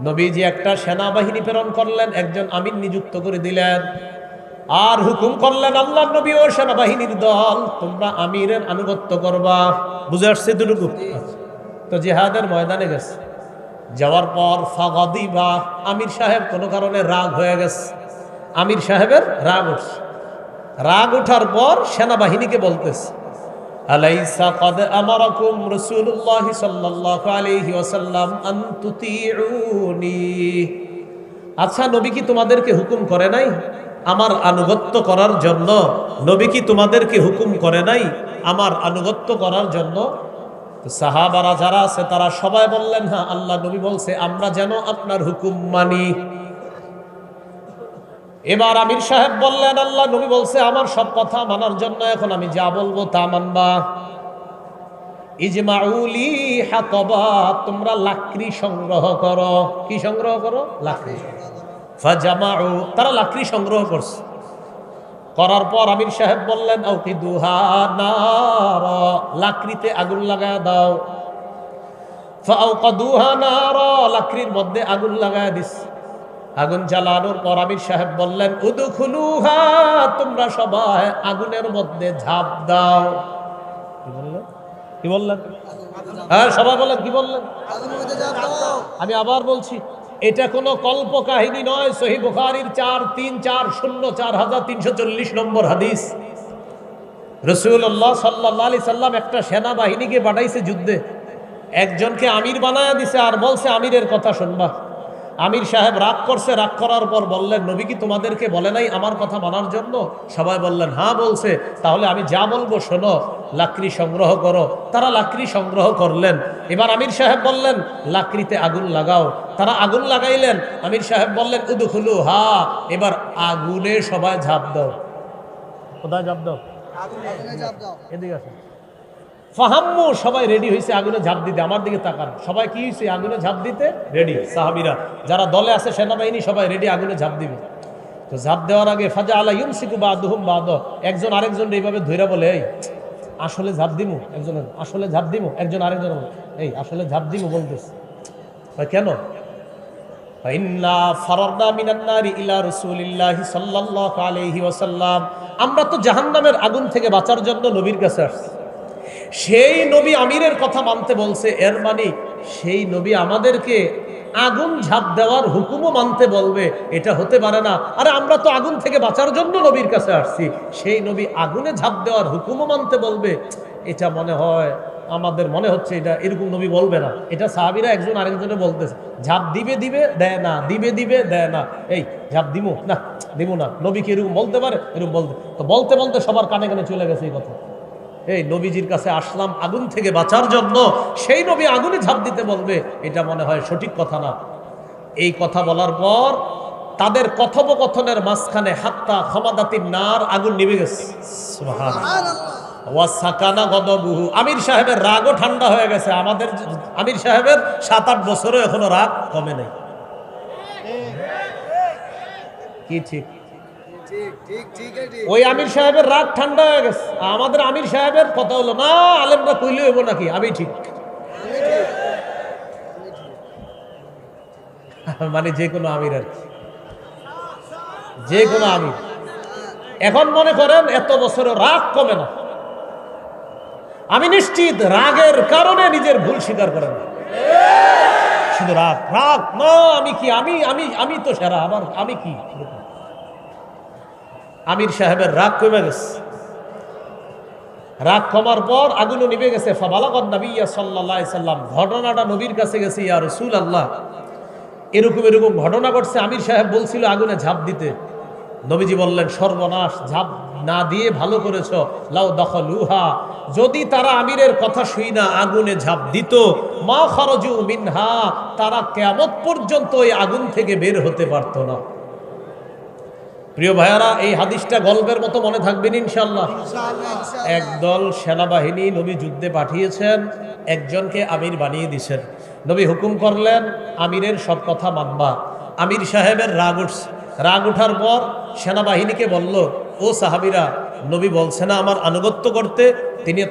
নবীজি একটা সেনাবাহিনী প্রেরণ করলেন, একজন আমির নিযুক্ত করে দিলেন, আর হুকুম করলেন আল্লাহ নবী ও সেনাবাহিনীর দল, তোমরা আমিরের আনুগত্য করবা। বুঝে আসছে দুটুকু? তো জিহাদের ময়দানে গেছে, যাওয়ার পর ফাগাদিবা, আমির সাহেব কোনো কারণে রাগ হয়ে গেছে। আমির সাহেবের রাগ উঠছে। রাগ ওঠার পর সেনাবাহিনীকে বলতেছে, আলাইসা কদ আমারাকুম রাসূলুল্লাহ সাল্লাল্লাহু আলাইহি ওয়াসাল্লাম আন তুতিউনি, আচ্ছা নবী কি তোমাদেরকে হুকুম করে নাই আমার আনুগত্য করার জন্য? নবী কি তোমাদেরকে হুকুম করে নাই আমার আনুগত্য করার জন্য? সাহাবারা যারা আছে তারা সবাই বললেন, হ্যাঁ আল্লাহ নবী বলছে আমরা যেন আপনার হুকুম মানি। এবার আমির সাহেব বললেন, আল্লাহ নবী বলছে আমার সব কথা মানার জন্য এখন আমি যা বলবো তা মানবা। ইজমাউলি হাতবা, তোমরা লাকড়ি সংগ্রহ করো। কি সংগ্রহ করো? লাকড়ি। ফাজামাউ, তারা লাকড়ি সংগ্রহ করছে। করার পর আমির সাহেব বললেন, আউকিদুহা নার, লাকড়িতে আগুন লাগায় দাও। ফাআউকাদুহা নার, লাকড়ির মধ্যে আগুন লাগায় দিস। আগুন জ্বালানোর পর আমির সাহেব বললেন, উদখুলুহা, তোমরা সবাই আগুনের মধ্যে ঝাঁপ দাও। কি বললেন? কি বললেন? হ্যাঁ সবাই বলেন, কি বললেন? আমি আবার বলছি, এটা কোনো কল্প কাহিনী নয়। সহিহ বুখারীর ৪৩৪০ নম্বর হাদিস। রাসূলুল্লাহ সাল্লাল্লাহু আলাইহি সাল্লাম একটা সেনাবাহিনীকে পাঠাইছে যুদ্ধে, একজনকে আমির বানায়া দিছে আর বলছে আমিরের কথা শুনবা। আমির সাহেব রাগ করছে, রাগ করার পর বললেন, নবী কি তোমাদেরকে বলে নাই আমার কথা মানার জন্য? সবাই বললেন হ্যাঁ বলছে, তাহলে আমি যা বলবো শোনো, লাকড়ি সংগ্রহ করো। তারা লাকড়ি সংগ্রহ করলেন। এবার আমির সাহেব বললেন লাকড়িতে আগুন লাগাও। তারা আগুন লাগাইলেন। আমির সাহেব বললেন উদখুলু হা, এবার আগুনে সবাই ঝাঁপ দাও। কোথায় ঝাঁপ দাও? এদিকে আসো। ফাহাম্মু, সবাই রেডি হয়েছে আগুনে ঝাঁপ দিতে। আমার দিকে তাকান, সবাই কি হয়েছে? আগুনে ঝাঁপ দিতে রেডি। সাহাবীরা যারা দলে আছে সেনাবাহিনী সবাই রেডি, আগুনে ঝাঁপ দিবে। তো ঝাঁপ দেওয়ার আগে ফাজা আলা ইউমসিকু বাদুহুম বাদ, একজন আরেকজন এইভাবে ধইরা বলে, এই আসলে ঝাঁপ দিমু, একজন আসলে ঝাঁপ দিমু, একজন আরেকজন এই আসলে ঝাঁপ দিমু বলতেছে। কেন? আমরা তো জাহান্নামের আগুন থেকে বাঁচার জন্য নবীর কাছে আসছি। সেই নবী আমিরের কথা মানতে বলছে, এর মানে সেই নবী আমাদেরকে আগুন ঝাঁপ দেওয়ার হুকুমও মানতে বলবে? এটা হতে পারে না। আরে আমরা তো আগুন থেকে বাঁচার জন্য নবীর কাছে আসছি, সেই নবী আগুনে ঝাঁপ দেওয়ার হুকুমও মানতে বলবে? এটা মনে হয়, আমাদের মনে হচ্ছে এটা এরকম নবী বলবে না। এটা সাহাবীরা একজন আরেকজনে বলতেছে, ঝাঁপ দিবে দিবে দেয় না, দিবে দিবে দেয় না, এই ঝাঁপ দিমু না, দিমু না। নবী কি এরকম বলতে পারে? এরকম বলতে তো বলতে বলতে সবার কানে কানে চলে গেছে এই কথা। এই নবীজির কাছে আসলাম আগুন থেকে বাঁচার জন্য, সেই নবী আগুনে ঝাঁপ দিতে বলবে? এটা মনে হয় সঠিক কথা না। এই কথা বলার পর তাদের কথোপকথনের মাঝখানে হাত্তা খমাদাতির নার, আগুন নিভে গেছে। ওয়াসাকানা গদবুহু, আমির সাহেবের রাগও ঠান্ডা হয়ে গেছে। আমাদের আমির সাহেবের 7-8 বছরও এখনো রাগ কমে নাই। কি ঠিক? ওই আমির সাহেবের রাগ ঠান্ডা হয়ে গেছে। আমাদের আমির সাহেবের কথা হলো না, আলেমরা কইলে হইব নাকি, আমি ঠিক। মানে যে কোনো আমির আর কি, যে কোনো আমির। এখন মনে করেন এত বছর রাগ কমে না। আমি নিশ্চিত রাগের কারণে নিজের ভুল স্বীকার করেন না। শুধু রাগ রাগ না, আমি কি, আমি আমি আমি তো সেরা, আবার আমি কি। আমির সাহেবের রাগ কমে গেছে। রাগ কমার পর আগুনও নিভে গেছে। ফাবালাগান নবিয়্যা সাল্লাল্লাহু আলাইহি সাল্লাম, ঘটনাটা নবীর কাছে গেছে, ইয়া রাসূলুল্লাহ এরকম এরকম ঘটনা ঘটছে, আমির সাহেব বলছিল আগুনে ঝাঁপ দিতে। নবীজি বললেন, সর্বনাশ, ঝাঁপ না দিয়ে ভালো করেছ। লাউ দাখালুহা, যদি তারা আমিরের কথা শুই না আগুনে ঝাঁপ দিত, মা খারাজু মিনহা, তারা কিয়ামত পর্যন্ত ওই আগুন থেকে বের হতে পারতো না। প্রিয় ভাইয়ারা, এই হাদিসটা গল্পের মতো মনে থাকবেন ইনশাআল্লাহ। একদল সেনাবাহিনী নবী যুদ্ধে পাঠিয়েছেন, একজনকে আমির বানিয়ে দিয়েছেন। নবী হুকুম করলেন আমিরের সব কথা মানবা। আমির সাহেবের রাগ উঠছে। রাগ উঠার পর সেনাবাহিনীকে বলল, ও সাহাবীরা, নবী বলছে না আমার আনুগত্য করতে?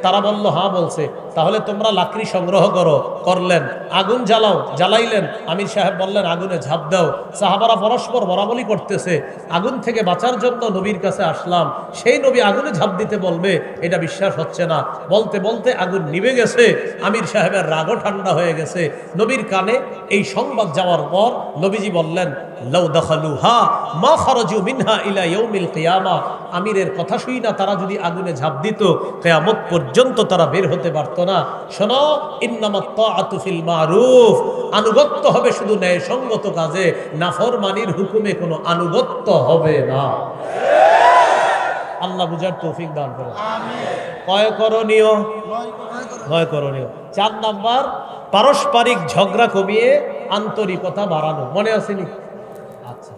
তারা বলল, হ্যাঁ বলছে। তাহলে তোমরা লাকড়ি সংগ্রহ করো। করলেন, আগুন জ্বালাও। জ্বালাইলেন। আমির সাহেব বললেন আগুনে ঝাঁপ দাও। সাহাবারা পরস্পর বরাবরই করতেছে। আগুন থেকে বাঁচার জন্য নবীর কাছে আসলাম, সেই নবী আগুনে ঝাঁপ দিতে বলবে? এটা বিশ্বাস হচ্ছে না। বলতে বলতে আগুন নিভে গেছে। আমির সাহেবের রাগও ঠান্ডা হয়ে গেছে। নবীর কানে এই সংবাদ যাওয়ার পর নবীজি বললেন, লাউ দাখালুহা মা খারাজু মিনহা ইলা ইয়াউমিল কিয়ামা, আমিরের কথা শুই না তারা যদি আগুনে ঝাঁপ দিত, কিয়ামত পর্যন্ত তারা বের হতে পারত না। শোনো, ইন্নামাত তাআতু ফিল মারুফ, আনুগত্য হবে শুধু ন্যায়সঙ্গত কাজে, নাফরমানির হুকুমে কোনো আনুগত্য হবে না। আল্লাহ বুঝার তৌফিক দান করুন। কয় করণীয়? 9 করণীয়। 4 নাম্বার, পারস্পরিক ঝগড়া কমিয়ে আন্তরিকতা বাড়ানো। মনে আসেনি? আচ্ছা,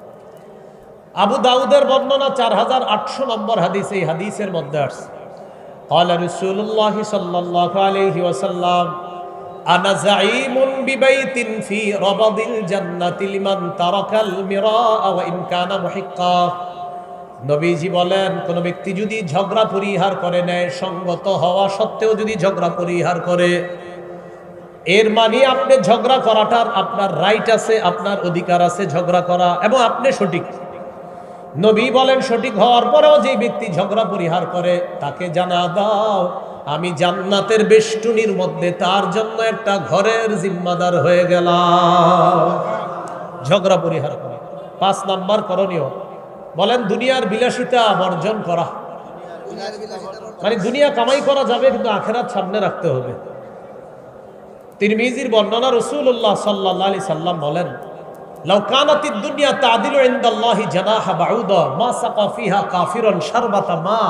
আবু দাউদের বর্ণনা 4800 নম্বর হাদিস। এই হাদিসের মধ্যে আসছে, قال رسول الله صلى الله عليه وسلم انا زعيم ببيت في ربض الجنة لمن ترك المراء وان كان محقا। নবীজি বলেন, কোন ব্যক্তি যদি ঝগড়া পরিহার করে, ন্যায় সঙ্গত হওয়া সত্ত্বেও যদি ঝগড়া পরিহার করে, এর মানে আপনি ঝগড়া করাটার আপনার রাইট আছে, আপনার অধিকার আছে ঝগড়া করা, এবং আপনি সঠিক। নবী বলেন, সঠিক হওয়ার পরেও যে ব্যক্তি ঝগড়া পরিহার করে, তাকে জানা দাও আমি জান্নাতের বেষ্টনীর মধ্যে তার জন্য একটা ঘরের জিম্মাদার হয়ে গেলাম। ঝগড়া পরিহার করে। 5 নাম্বার করণীয়, বলেন দুনিয়ার বিলাসিতা বর্জন করা। মানে দুনিয়া কামাই করা যাবে, কিন্তু আখিরাত সামনে রাখতে হবে। তিরমিজির বর্ণনা, রাসূলুল্লাহ সাল্লাল্লাহু আলাইহি সাল্লাম বলেন, লাউ কানাতিদ দুনিয়া তাদিলু ইনদাল্লাহি জানাহা বাউদা মা সাকা ফিহা কাফিরুন শারবাতা মা।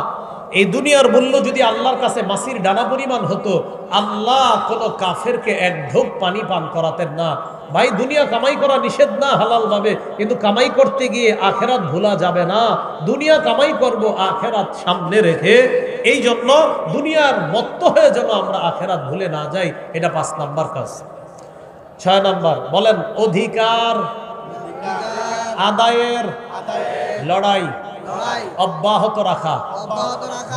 এই দুনিয়ার মূল্য যদি আল্লাহর কাছে মাছির ডানা পরিমাণ হতো, আল্লাহ কোন কাফেরকে এক ঢোক পানি পান করাতেন না। ভাই, দুনিয়া কামাই করা নিষেধ না হালাল ভাবে, কিন্তু কামাই করতে গিয়ে আখেরাত ভোলা যাবে না। দুনিয়া কামাই করব আখেরাত সামনে রেখে। এই জন্য দুনিয়ার মত্ত হয়ে যেন আমরা আখেরাত ভুলে না যাই, এটা 5 নাম্বার কাজ। 6 নাম্বার, বলেন অধিকার আদায়ের লড়াই অব্যাহত রাখা।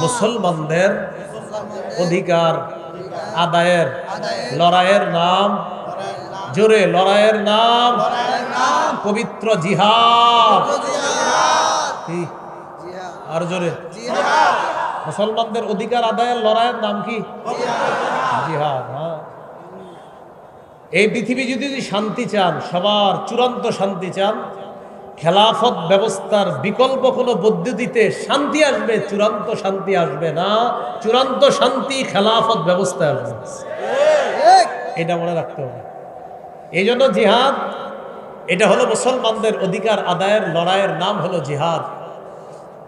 মুসলমানদের অধিকার আদায়ের লড়াইয়ের নাম, জোরে লড়াইয়ের নাম পবিত্র জিহাদ। কি আর জোরে? মুসলমানদের অধিকার আদায়ের লড়াইয়ের নাম কি? জিহাদ। এই পৃথিবী যদি শান্তি চান, সবার চূড়ান্ত শান্তি চান, খেলাফত ব্যবস্থার বিকল্প কোনো পদ্ধতিতে শান্তি আসবে, চূড়ান্ত শান্তি আসবে না। চূড়ান্ত শান্তি খেলাফত ব্যবস্থায় আসবে, এটা মনে রাখতে হবে। এই জন্য জিহাদ, এটা হলো মুসলমানদের অধিকার আদায়ের লড়াইয়ের নাম হলো জিহাদ।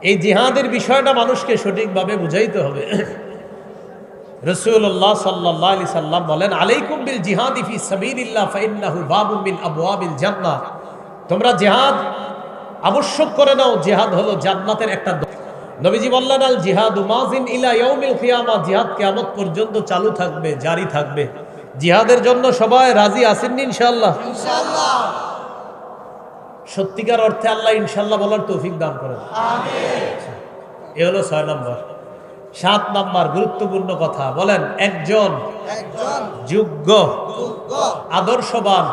এই জিহাদের বিষয়টা মানুষকে সঠিকভাবে বুঝাইতে হবে। রাসূলুল্লাহ সাল্লাল্লাহু আলাইহি সাল্লাম বলেন, আলাইকুম বিল জিহাদি ফি সাবিলিল্লাহ ফাইন্নাহু বাবুম মিন আবওয়াবিল জান্নাহ। তোমরা জিহাদ আবশ্যক করে নাও, জিহাদ হলো জান্নাতের একটা দ্বার। নবীজি বললেন, আল জিহাদু মাযিন ইলা ইয়াউমিল কিয়ামা। জিহাদ কিয়ামত পর্যন্ত চালু থাকবে, জারি থাকবে। জিহাদের জন্য সবাই রাজি আছেন ইনশাআল্লাহ? ইনশাআল্লাহ। সত্যিকার অর্থে আল্লাহ ইনশাআল্লাহ বলার তৌফিক দান করেন, আমিন। এ হলো 6 নম্বর। 7 নম্বর গুরুত্বপূর্ণ কথা বলেন, একজন যোগ্য আদর্শবান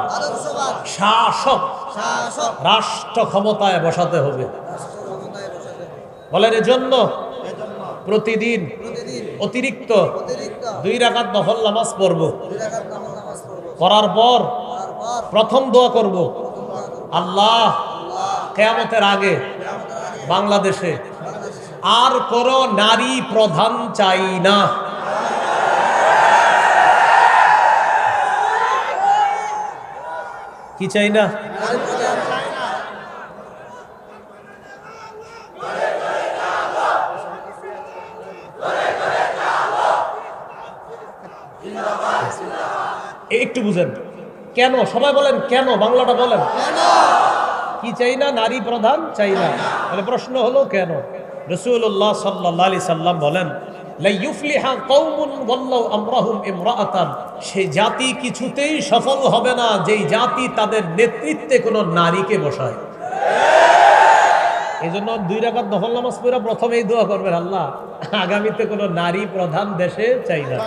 শাসক রাষ্ট্র ক্ষমতায় বসাতে হবে। বলেন, এজন্য প্রতিদিন অতিরিক্ত 2 রাকাত নফল নামাজ পড়ব। করার পর প্রথম দোয়া করব, আল্লাহ কিয়ামতের আগে বাংলাদেশে আর কোন নারী প্রধান চাই না। কি চাই না? একটু বুঝেন কেন, সবাই বলেন কেন, বাংলাটা বলেন। কি চাই না? নারী প্রধান চাই না। তাহলে প্রশ্ন হলো কেন? রাসূলুল্লাহ সাল্লাল্লাহু আলাইহি সাল্লাম বলেন, লা ইউফলিহা কওমুন ওয়াল্লাহু আমরাহুম ইমরাআতান। সেই জাতি কিছুতেই সফল হবে না যেই জাতি তাদের নেতৃত্বে কোনো নারীকে বসায়। এজন্য 2 রাকাত নফল নামাজ পড়ে প্রথমেই দোয়া করবেন, আল্লাহ আগামীতে কোনো নারী প্রধান দেশে চাই না।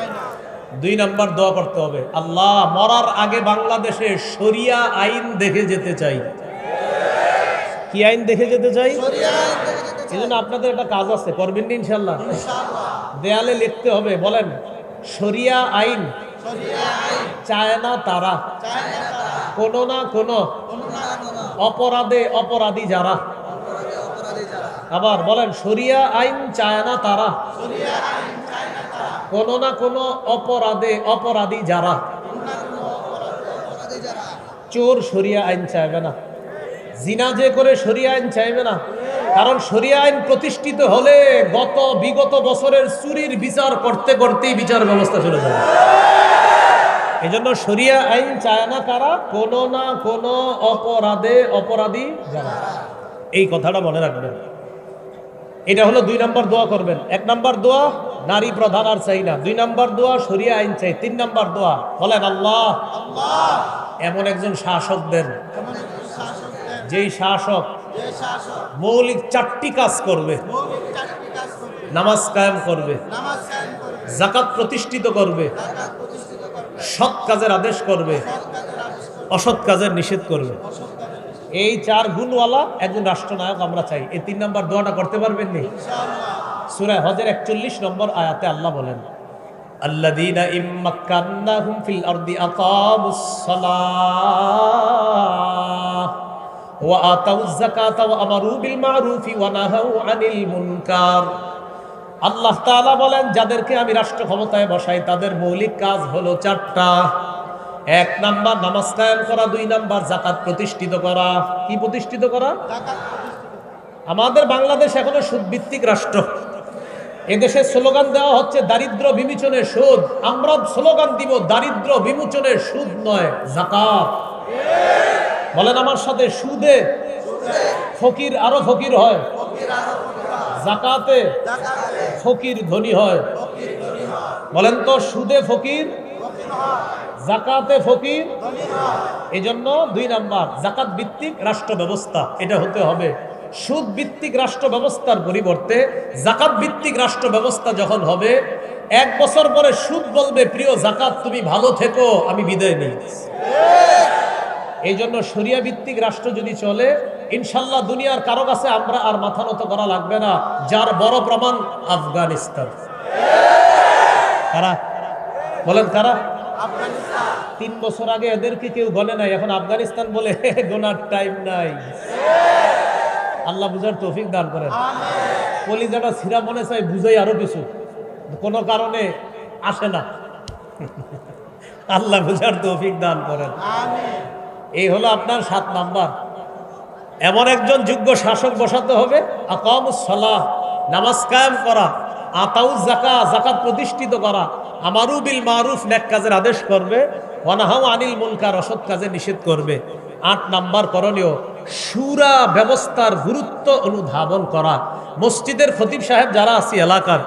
2 নাম্বার দোয়া করতে হবে, আল্লাহ মরার আগে বাংলাদেশে শরিয়া আইন দেখে যেতে চাই। কি আইন দেখে যেতে চাই? এই জন্য আপনাদের একটা কাজ আছে, করবেন না ইনশাল্লাহ? দেয়ালে লিখতে হবে, বলেন শরিয়া আইন চায় না তারা, কোনো না কোনো অপরাধে অপরাধী যারা। আবার বলেন, শরিয়া আইন চায় না তারা, কোনো না কোনো অপরাধে অপরাধী যারা। চোর শরিয়া আইন চাইবে না, জিনা যে করে শরিয়া আইন চাইবে না। কারণ শরিয়া আইন প্রতিষ্ঠিত হলে বিগত বছরের চুরির বিচার করতে করতেই বিচার ব্যবস্থা চলে যাবে। এই জন্য শরিয়া আইন চায় না কারা? কোনো না কোনো অপরাধে অপরাধী যারা। এই কথাটা মনে রাখবেন। এটা হলো 2 নাম্বার দোয়া করবেন। 1 নাম্বার দোয়া নারী প্রধান আর চাই না। 2 নাম্বার দোয়া শরিয়া আইন চাই। 3 নাম্বার দোয়া বলেন, আল্লাহ এমন একজন শাসক দেন, যেই শাসক মৌলিক 4টি কাজ করবে। নামাজ কায়েম করবে, যাকাত প্রতিষ্ঠিত করবে, সৎ কাজের আদেশ করবে, অসৎ কাজের নিষেধ করবে। এই 4 গুণওয়ালা একজন রাষ্ট্রনায়ক আমরা চাই। এই 3 নাম্বার দোয়াটা করতে পারবেন নি? সূরা হজের 41 নম্বর আয়াতে আল্লাহ বলেন, আল্লাযীনা ইম্মাক্কান্নাহুম ফিল আরদি আকামুস সালাহ ওয়া আতাউয যাকাতা ওয়া আমারু বিল মা'রুফি ওয়া নাহাউ আনিল মুনকার। আল্লাহ তাআলা বলেন, যাদেরকে আমি রাষ্ট্র ক্ষমতায় বসাই তাদের মৌলিক কাজ হলো 4টা। 1 নাম্বার নামাজ কায়েম করা, 2 নাম্বার যাকাত প্রতিষ্ঠিত করা। কি প্রতিষ্ঠিত করা? আমাদের বাংলাদেশ এখনো সুদভিত্তিক রাষ্ট্র। এদেশে স্লোগান দেওয়া হচ্ছে দারিদ্র বিমোচনের সুদ। আমরা স্লোগান দিব দারিদ্র বিমোচনের সুদ নয়, যাকাত। বলেন আমার সাথে, সুদে ফকির আরো ফকির হয়, যাকাতে ফকির ধনী হয়। বলেন তো, সুদে ফকির, যাকাতে ফকির। এই জন্য 2 নাম্বার যাকাত ভিত্তিক রাষ্ট্র ব্যবস্থা এটা হতে হবে। সুদ ভিত্তিক রাষ্ট্র ব্যবস্থার পরিবর্তে যাকাত ভিত্তিক রাষ্ট্র ব্যবস্থা যখন হবে, 1 বছর পরে সুদ বলবে, প্রিয় যাকাত তুমি ভালো থেকো, আমি বিদায় নিই। এই জন্য শরিয়া ভিত্তিক রাষ্ট্র যদি চলে, ইনশাল্লাহ দুনিয়ার কারো কাছে আমরা আর মাথা নত করা লাগবে না। যার বড় প্রমাণ আফগানিস্তান। কারা বলেন, কারা? 3 বছর আগে এদেরকে কেউ গণে নাই, এখন আফগানিস্তান বলে গোনার টাইম নাই। আল্লাহ বুঝার তৌফিক দান করেন। কলিজাটা ছিঁড়া মনে চাই বুঝাই আরো কিছু, কোনো কারণে আসে না। আল্লাহ বুঝার তৌফিক দান করেন। এই হলো আপনার 7 নাম্বার। এমন একজন যোগ্য শাসক বসাতে হবে, আকামুস সালাহ, নামাজ কায়েম করা, আতাউজ যাকাত, যাকাত প্রতিষ্ঠিত করা, আমারু বিল মারুফ, নেক কাজের আদেশ করবে, ওয়া নাহাউ আনিল মুনকার, অসৎ কাজে নিষেধ করবে। 8 নাম্বার করণীয়, শুরা ব্যবস্থার গুরুত্ব অনুধাবন করা। মসজিদের খতিব সাহেব যারা আছি এলাকার,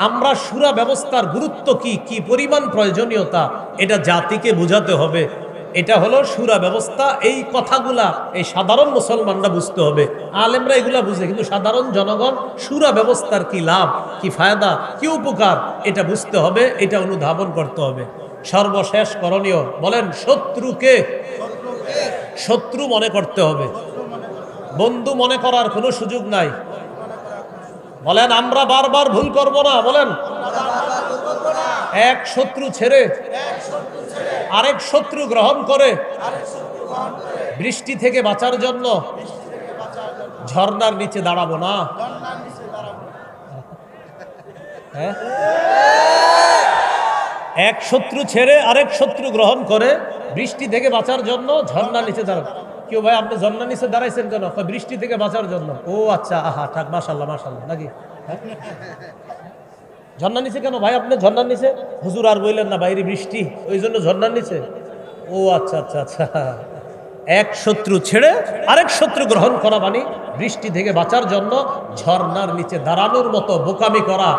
আমরা শুরা ব্যবস্থার গুরুত্ব কি, কি পরিমাণ প্রয়োজনীয়তা, এটা জাতিকে বোঝাতে হবে। এটা হলো শুরা ব্যবস্থা। এই কথাগুলা এই সাধারণ মুসলমানরা বুঝতে হবে। আলেমরা এগুলা বুঝে, কিন্তু সাধারণ জনগণ শুরা ব্যবস্থার কি লাভ, কি ফায়দা, কি উপকার, এটা বুঝতে হবে, এটা অনুধাবন করতে হবে। সর্বশেষ করণীয়, বলেন, শত্রুকে শত্রু মনে করতে হবে, বন্ধু মনে করার কোনো সুযোগ নাই। বলেন, আমরা বারবার ভুল করব না। বলেন, এক শত্রু ছেড়ে আরেক শত্রু গ্রহণ করে বৃষ্টি থেকে বাঁচার জন্য ঝর্ণার নিচে দাঁড়াবো না। হ্যাঁ, এক শত্রু ছেড়ে আরেক শত্রু গ্রহণ করে বৃষ্টি থেকে বাঁচার জন্য ঝর্ণার নিচে দাঁড়াবো। কেউ ভাই আপনি ঝর্ণার নিচে দাঁড়াইছেন কেন? বৃষ্টি থেকে বাঁচার জন্য। ও আচ্ছা, আহা, থাক, মাশাল্লাহ মাশাল্লাহ, নাকি? ঝর্ণার নিচে কেন ভাই আপনি? ঝর্ণার নিচে হুজুর আর বললেন না, বাইরে বৃষ্টি, ওই জন্য ঝর্ণার নিচে। ও আচ্ছা আচ্ছা আচ্ছা। এক শত্রু ছেড়ে আরেক শত্রু গ্রহণ করা মানে বৃষ্টি থেকে বাঁচার জন্য ঝর্ণার নিচে দাঁড়ানোর মতো বোকামি করা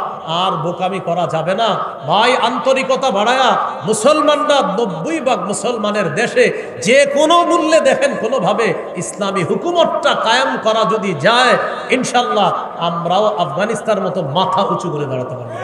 আর বোকামি করা যাবে না। ভাই, আন্তরিকতা বাড়ায়া মুসলমানরা 90% মুসলমানের দেশে যে কোনো মূল্যে দেখেন কোনোভাবে ইসলামী হুকুমতটা কায়েম করা যদি যায়, ইনশাল্লাহ আমরাও আফগানিস্তানের মতো মাথা উঁচু করে দাঁড়াতে পারবো।